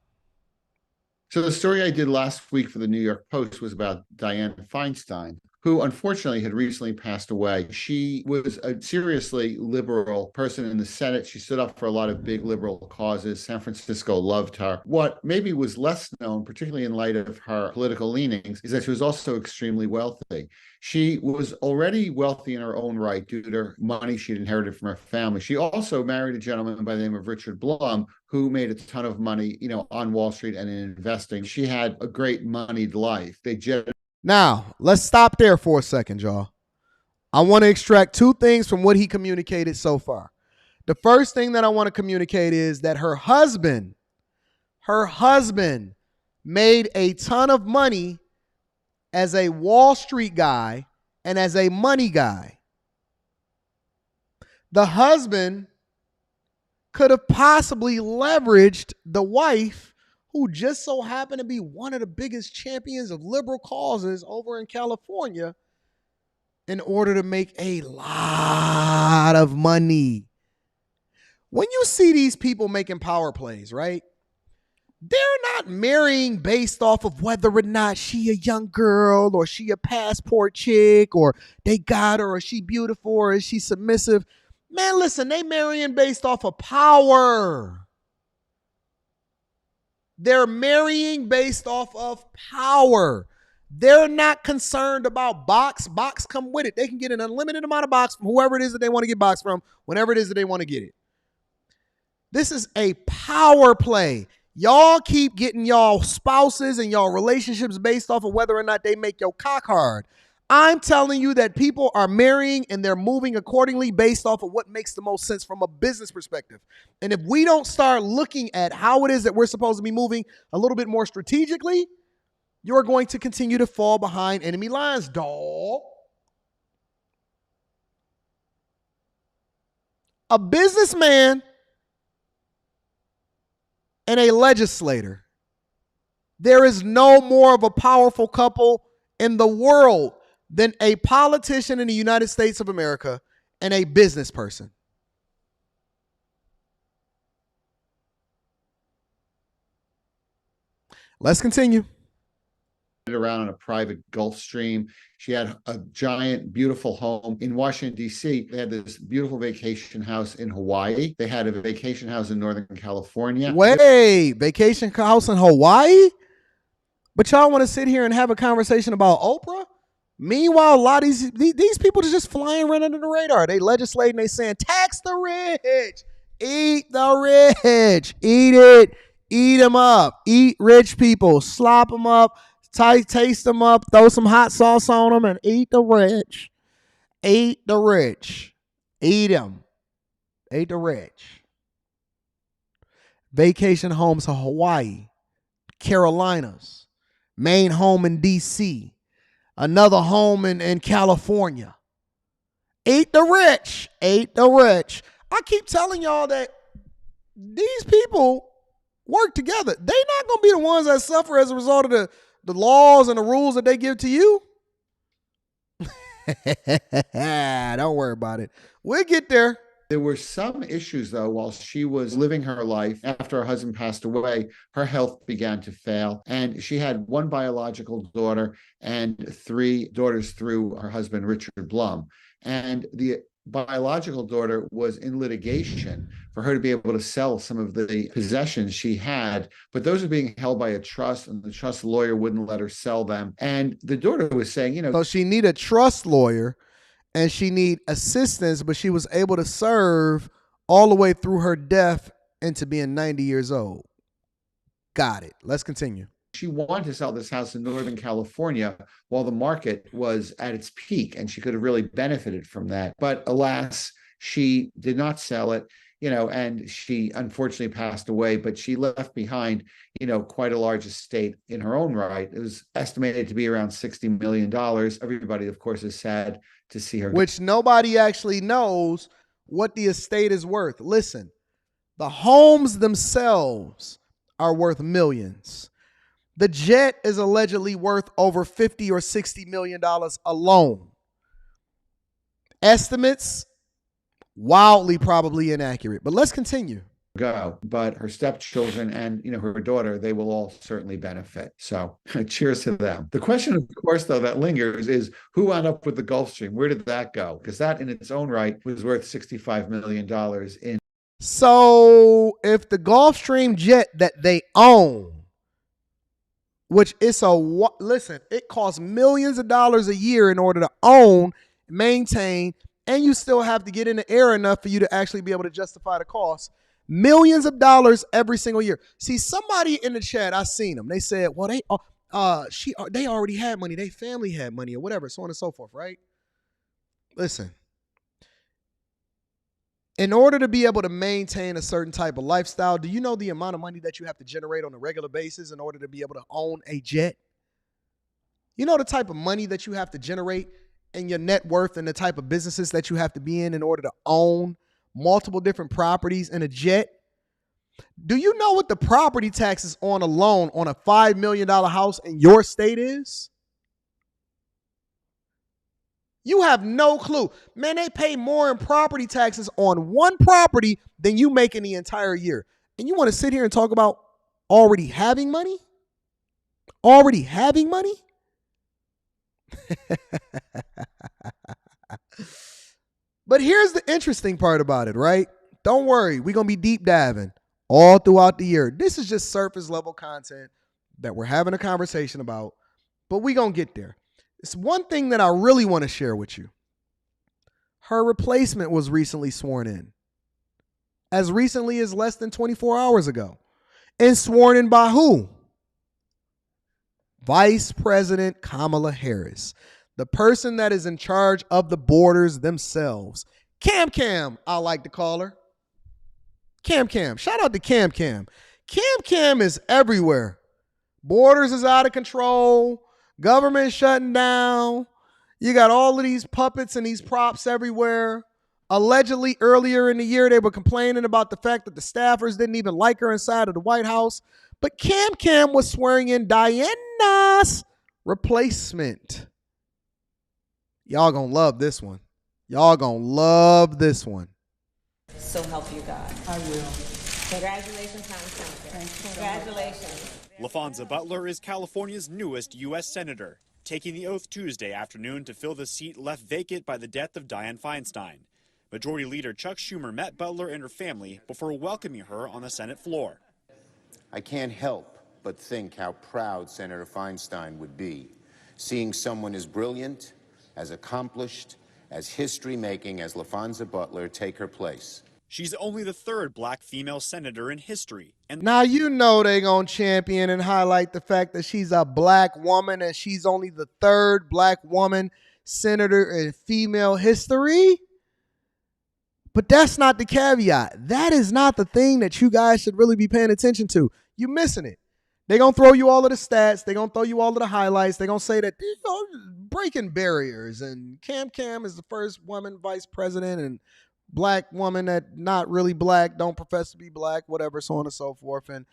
So the story I did last week for the New York Post was about Dianne Feinstein, who unfortunately had recently passed away. She was a seriously liberal person in the Senate. She stood up for a lot of big liberal causes. San Francisco loved her. What maybe was less known, particularly in light of her political leanings, is that she was also extremely wealthy. She was already wealthy in her own right due to money she'd inherited from her family. She also married a gentleman by the name of Richard Blum, who made a ton of money, on Wall Street and in investing. She had a great moneyed life. Now, let's stop there for a second, y'all. I want to extract two things from what he communicated so far. The first thing that I want to communicate is that her husband made a ton of money as a Wall Street guy and as a money guy. The husband could have possibly leveraged the wife who just so happened to be one of the biggest champions of liberal causes over in California, in order to make a lot of money. When you see these people making power plays, right? They're not marrying based off of whether or not she a young girl or she a passport chick or they got her or she beautiful or is she submissive. Man, listen, they marrying based off of power. They're marrying based off of power. They're not concerned about box. Box come with it. They can get an unlimited amount of box from whoever it is that they want to get box from, whenever it is that they want to get it. This is a power play. Y'all keep getting y'all spouses and y'all relationships based off of whether or not they make your cock hard. I'm telling you that people are marrying and they're moving accordingly based off of what makes the most sense from a business perspective. And if we don't start looking at how it is that we're supposed to be moving a little bit more strategically, you're going to continue to fall behind enemy lines, dawg. A businessman and a legislator. There is no more of a powerful couple in the world than a politician in the United States of America and a business person. Let's continue. Around on a private Gulf Stream. She had a giant, beautiful home in Washington, D.C. They had this beautiful vacation house in Hawaii. They had a vacation house in Northern California. Wait, vacation house in Hawaii? But y'all want to sit here and have a conversation about Oprah? Meanwhile, a lot of these people are just flying right under the radar. They legislating, they saying, tax the rich, eat the rich, eat it, eat them up, eat rich people, slop them up, taste them up, throw some hot sauce on them, and eat the rich. Eat the rich. Eat them. Eat the rich. Vacation homes in Hawaii, Carolinas, main home in D.C., another home in California. Eat the rich. Eat the rich. I keep telling y'all that these people work together. They're not going to be the ones that suffer as a result of the laws and the rules that they give to you. Don't worry about it. We'll get there. There were some issues, though, while she was living her life. After her husband passed away, her health began to fail. And she had one biological daughter and 3 daughters through her husband, Richard Blum. And the biological daughter was in litigation for her to be able to sell some of the possessions she had, but those are being held by a trust, and the trust lawyer wouldn't let her sell them. And the daughter was saying, so she need a trust lawyer and she need assistance, but she was able to serve all the way through her death into being 90 years old. Got it. Let's continue. She wanted to sell this house in Northern California while the market was at its peak, and she could have really benefited from that. But alas, she did not sell it, and she unfortunately passed away, but she left behind, quite a large estate in her own right. It was estimated to be around $60 million. Everybody, of course, is sad to see her. Which nobody actually knows what the estate is worth. Listen, the homes themselves are worth millions. The jet is allegedly worth over $50 or $60 million alone. Estimates, wildly probably inaccurate. But let's continue. But her stepchildren and her daughter, they will all certainly benefit. So cheers to them. The question, of course, though, that lingers is who wound up with the Gulf Stream? Where did that go? Because that in its own right was worth $65 million in. So if the Gulfstream jet that they own, which is listen, it costs millions of dollars a year in order to own, maintain, and you still have to get in the air enough for you to actually be able to justify the cost. Millions of dollars every single year. See, somebody in the chat, I seen them. They said, well, they already had money. They family had money or whatever, so on and so forth, right? Listen. In order to be able to maintain a certain type of lifestyle, do you know the amount of money that you have to generate on a regular basis in order to be able to own a jet? You know the type of money that you have to generate and your net worth and the type of businesses that you have to be in order to own multiple different properties in a jet? Do you know what the property taxes on a loan on a $5 million house in your state is? You have no clue. Man, they pay more in property taxes on one property than you make in the entire year. And you want to sit here and talk about already having money? Already having money? But here's the interesting part about it, right? Don't worry, we're going to be deep diving all throughout the year. This is just surface level content that we're having a conversation about, but we're going to get there. It's one thing that I really want to share with you. Her replacement was recently sworn in, as recently as less than 24 hours ago. And sworn in by who? Vice President Kamala Harris, the person that is in charge of the borders themselves. Cam, I like to call her. Cam. Shout out to Cam. Cam is everywhere. Borders is out of control. Government shutting down. You got all of these puppets and these props everywhere. Allegedly, earlier in the year, they were complaining about the fact that the staffers didn't even like her inside of the White House. But Cam was swearing in Diana's replacement. Y'all gonna love this one. So help you God. I will. Congratulations, Tom Senator. Congratulations. LaFonza Butler is California's newest U.S. Senator, taking the oath Tuesday afternoon to fill the seat left vacant by the death of Dianne Feinstein. Majority Leader Chuck Schumer met Butler and her family before welcoming her on the Senate floor. I can't help but think how proud Senator Feinstein would be, seeing someone as brilliant, as accomplished, as history-making as LaFonza Butler take her place. She's only the third black female senator in history. And now you know they gonna champion and highlight the fact that she's a black woman and she's only the third black woman senator in female history. But that's not the caveat. That is not the thing that you guys should really be paying attention to. You're missing it. They're going to throw you all of the stats. They're going to throw you all of the highlights. They're going to say that, breaking barriers. And Cam is the first woman vice president and black woman that not really black, don't profess to be black, whatever, so on and so forth. And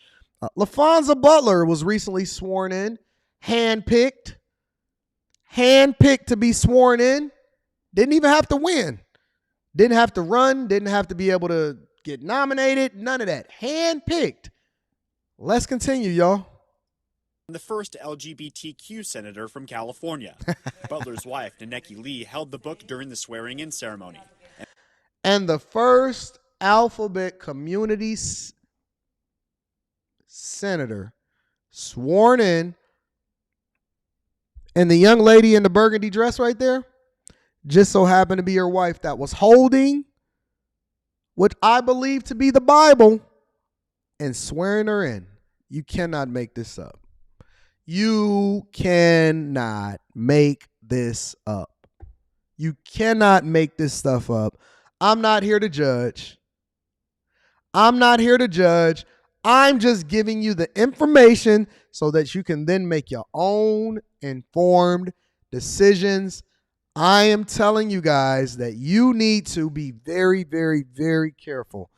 LaFonza Butler was recently sworn in, handpicked to be sworn in. Didn't even have to win. Didn't have to run. Didn't have to be able to get nominated. None of that. Handpicked. Let's continue, y'all. The first LGBTQ senator from California. Butler's wife, Neneki Lee, held the book during the swearing-in ceremony. And the first alphabet community senator sworn in. And the young lady in the burgundy dress right there just so happened to be her wife that was holding what I believe to be the Bible and swearing her in. You cannot make this up. You cannot make this up. You cannot make this stuff up. I'm not here to judge. I'm just giving you the information so that you can then make your own informed decisions. I am telling you guys that you need to be very, very, very careful.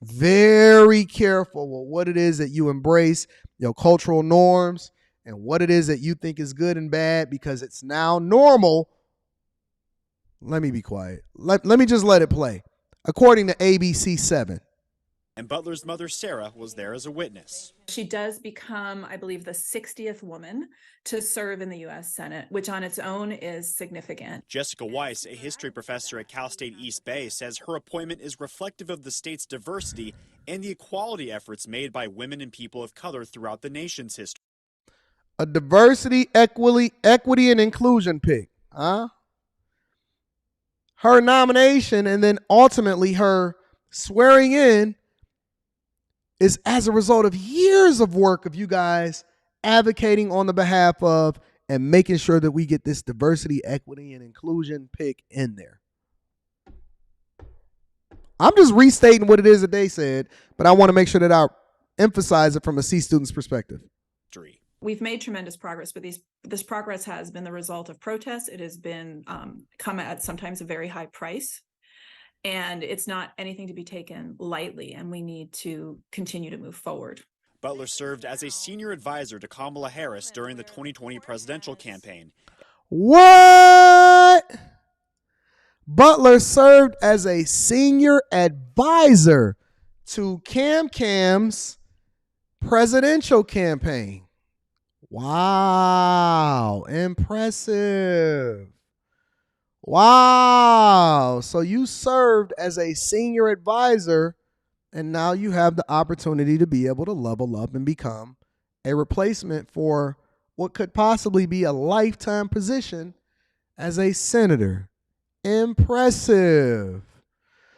Very careful with what it is that you embrace, your cultural norms, and what it is that you think is good and bad, because it's now normal. Let me be quiet. Let me just let it play. According to ABC 7. And Butler's mother, Sarah, was there as a witness. She does become, I believe, the 60th woman to serve in the U.S. Senate, which on its own is significant. Jessica Weiss, a history professor at Cal State East Bay, says her appointment is reflective of the state's diversity and the equality efforts made by women and people of color throughout the nation's history. A diversity, equity, and inclusion pick. Her nomination and then ultimately her swearing in is as a result of years of work of you guys advocating on the behalf of and making sure that we get this diversity, equity, and inclusion pick in there. I'm just restating what it is that they said, but I want to make sure that I emphasize it from a C student's perspective. We've made tremendous progress, but this progress has been the result of protests. It has been come at sometimes a very high price. And it's not anything to be taken lightly, and we need to continue to move forward. Butler served as a senior advisor to Kamala Harris during the 2020 presidential campaign. What? Butler served as a senior advisor to Cam's presidential campaign. Wow. Impressive. Wow. So you served as a senior advisor, and now you have the opportunity to be able to level up and become a replacement for what could possibly be a lifetime position as a senator. Impressive.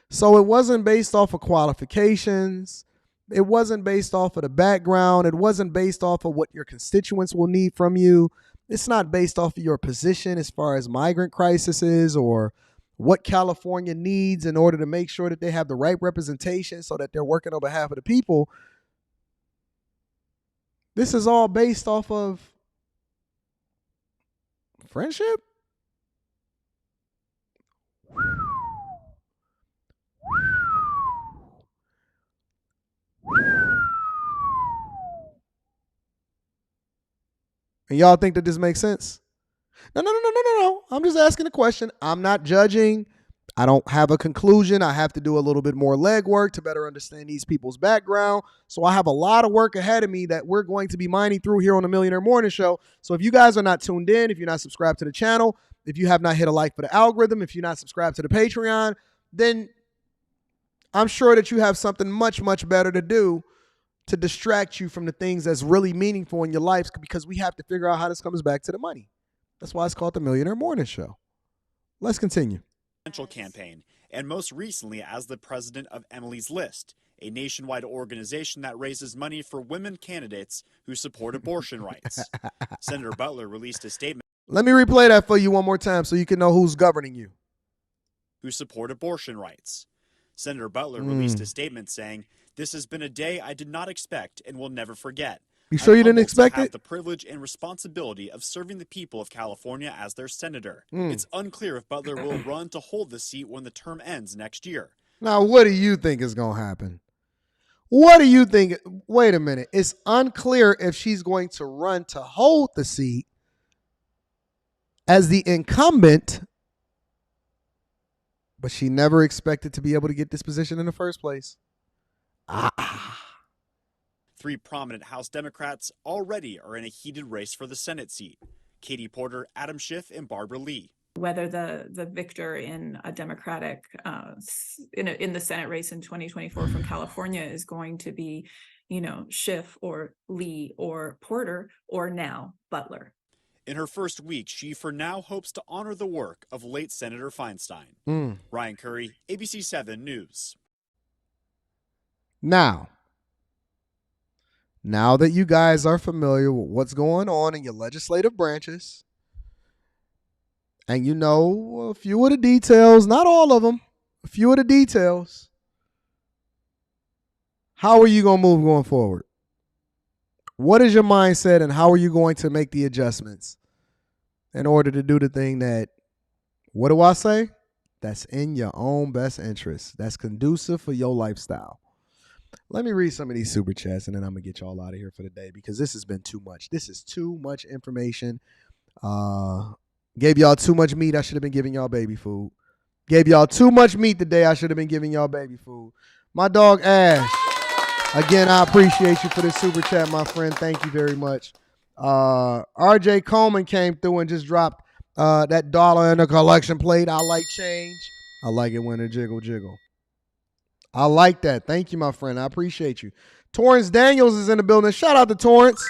So it wasn't based off of qualifications. It wasn't based off of the background. It wasn't based off of what your constituents will need from you. It's not based off of your position as far as migrant crisis is or what California needs in order to make sure that they have the right representation so that they're working on behalf of the people. This is all based off of friendship? And y'all think that this makes sense? No. I'm just asking a question. I'm not judging. I don't have a conclusion. I have to do a little bit more legwork to better understand these people's background. So I have a lot of work ahead of me that we're going to be mining through here on the Millionaire Morning Show. So if you guys are not tuned in, if you're not subscribed to the channel, if you have not hit a like for the algorithm, if you're not subscribed to the Patreon, then I'm sure that you have something much, much better to do to distract you from the things that's really meaningful in your life, because we have to figure out how this comes back to the money. That's why it's called the Millionaire Morning Show. Let's continue. Campaign, and most recently as the president of Emily's List, a nationwide organization that raises money for women candidates who support abortion rights. Senator Butler released a statement. Let me replay that for you one more time so you can know who's governing you. Who support abortion rights. Senator Butler released a statement saying, "This has been a day I did not expect and will never forget. You sure you didn't expect have it? The privilege and responsibility of serving the people of California as their senator. It's unclear if Butler will run to hold the seat when the term ends next year." Now, what do you think is going to happen? What do you think? Wait a minute. It's unclear if she's going to run to hold the seat as the incumbent, but she never expected to be able to get this position in the first place. Three prominent House Democrats already are in a heated race for the Senate seat: Katie Porter, Adam Schiff, and Barbara Lee. Whether the victor in a Democratic in the Senate race in 2024 from California is going to be, Schiff or Lee or Porter, or now Butler. In her first week, she for now hopes to honor the work of late Senator Feinstein. Ryan Curry, ABC 7 News. Now that you guys are familiar with what's going on in your legislative branches, and you know a few of the details, not all of them, a few of the details, how are you going to move going forward? What is your mindset, and how are you going to make the adjustments in order to do the thing that, what do I say? That's in your own best interest. That's conducive for your lifestyle. Let me read some of these super chats, and then I'm going to get y'all out of here for the day, because this has been too much. This is too much information. Gave y'all too much meat. I should have been giving y'all baby food. Gave y'all too much meat today. I should have been giving y'all baby food. My dog Ash. Again, I appreciate you for this super chat, my friend. Thank you very much. RJ Coleman came through and just dropped that $1 in the collection plate. I like change. I like it when it jiggle. I like that. Thank you, my friend. I appreciate you. Torrance Daniels is in the building. Shout out to Torrance.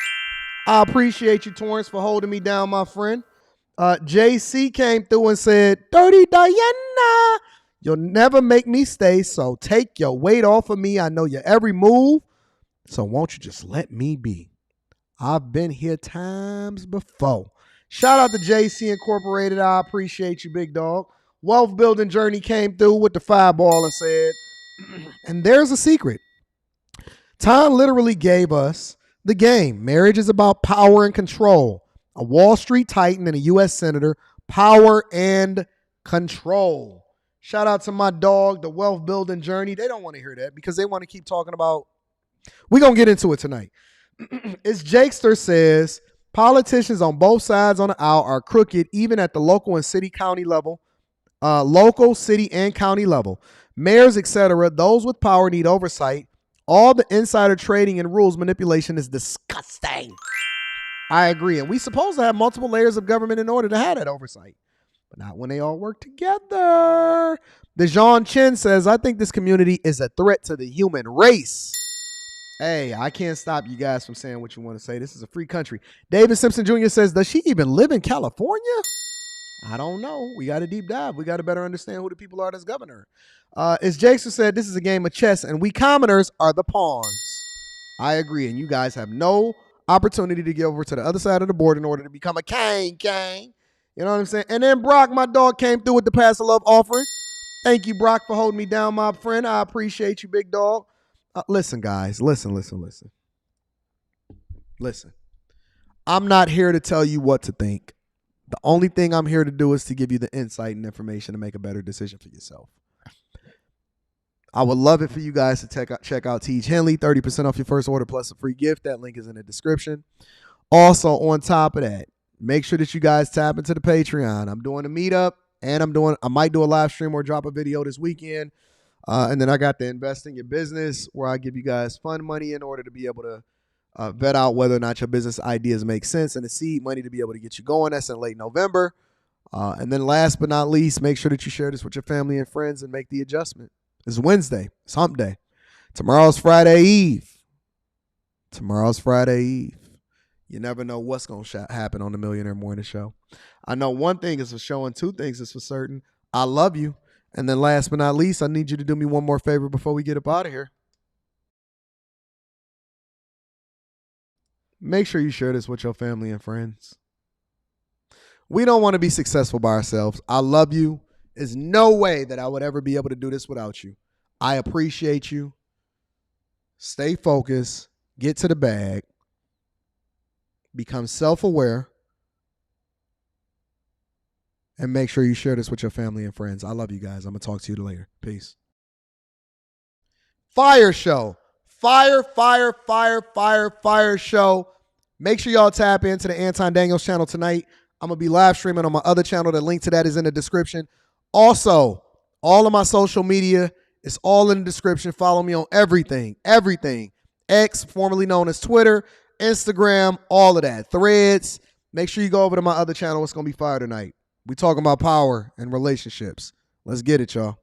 I appreciate you, Torrance, for holding me down, my friend. JC came through and said, "Dirty Diana, you'll never make me stay, so take your weight off of me. I know your every move, so won't you just let me be? I've been here times before." Shout out to JC Incorporated. I appreciate you, big dog. Wealth Building Journey came through with the fireball and said, and there's a secret. Tom literally gave us the game. Marriage is about power and control. A Wall Street titan and a U.S. senator, power and control. Shout out to my dog, the wealth building journey. They don't want to hear that because they want to keep talking about. We're going to get into it tonight. It's Jakester says, politicians on both sides on the aisle are crooked, even at the local and city county level. Local, city, and county level. Mayors, etc., those with power need oversight. All the insider trading and rules manipulation is disgusting. I agree. And we supposed to have multiple layers of government in order to have that oversight. But not when they all work together. Dejan Chen says, I think this community is a threat to the human race. Hey, I can't stop you guys from saying what you want to say. This is a free country. David Simpson Jr. says, does she even live in California? I don't know. We got a deep dive. We got to better understand who the people are that's governor. As Jason said, this is a game of chess, and we commoners are the pawns. I agree, and you guys have no opportunity to get over to the other side of the board in order to become a king. You know what I'm saying? And then Brock, my dog, came through with the Pass of Love offering. Thank you, Brock, for holding me down, my friend. I appreciate you, big dog. Listen, guys. Listen. I'm not here to tell you what to think. The only thing I'm here to do is to give you the insight and information to make a better decision for yourself. I would love it for you guys to check out Teach Henley, 30% off your first order plus a free gift. That link is in the description. Also, on top of that, make sure that you guys tap into the Patreon. I'm doing a meetup, and I might do a live stream or drop a video this weekend. And then I got the Invest in Your Business, where I give you guys fun money in order to be able to vet out whether or not your business ideas make sense, and the seed money to be able to get you going. That's in late November. And then last but not least, make sure that you share this with your family and friends and make the adjustment. It's Wednesday. It's hump day. Tomorrow's Friday Eve. You never know what's going to happen on the Millionaire Morning Show. I know one thing is for sure and two things is for certain. I love you. And then last but not least, I need you to do me one more favor before we get up out of here. Make sure you share this with your family and friends. We don't want to be successful by ourselves. I love you. There's no way that I would ever be able to do this without you. I appreciate you. Stay focused. Get to the bag. Become self-aware. And make sure you share this with your family and friends. I love you guys. I'm going to talk to you later. Peace. Fire show. Fire show. Make sure y'all tap into the Anton Daniels channel tonight. I'm going to be live streaming on my other channel. The link to that is in the description. Also, all of my social media is all in the description. Follow me on everything. X, formerly known as Twitter, Instagram, all of that. Threads. Make sure you go over to my other channel. It's going to be fire tonight. We talking about power and relationships. Let's get it, y'all.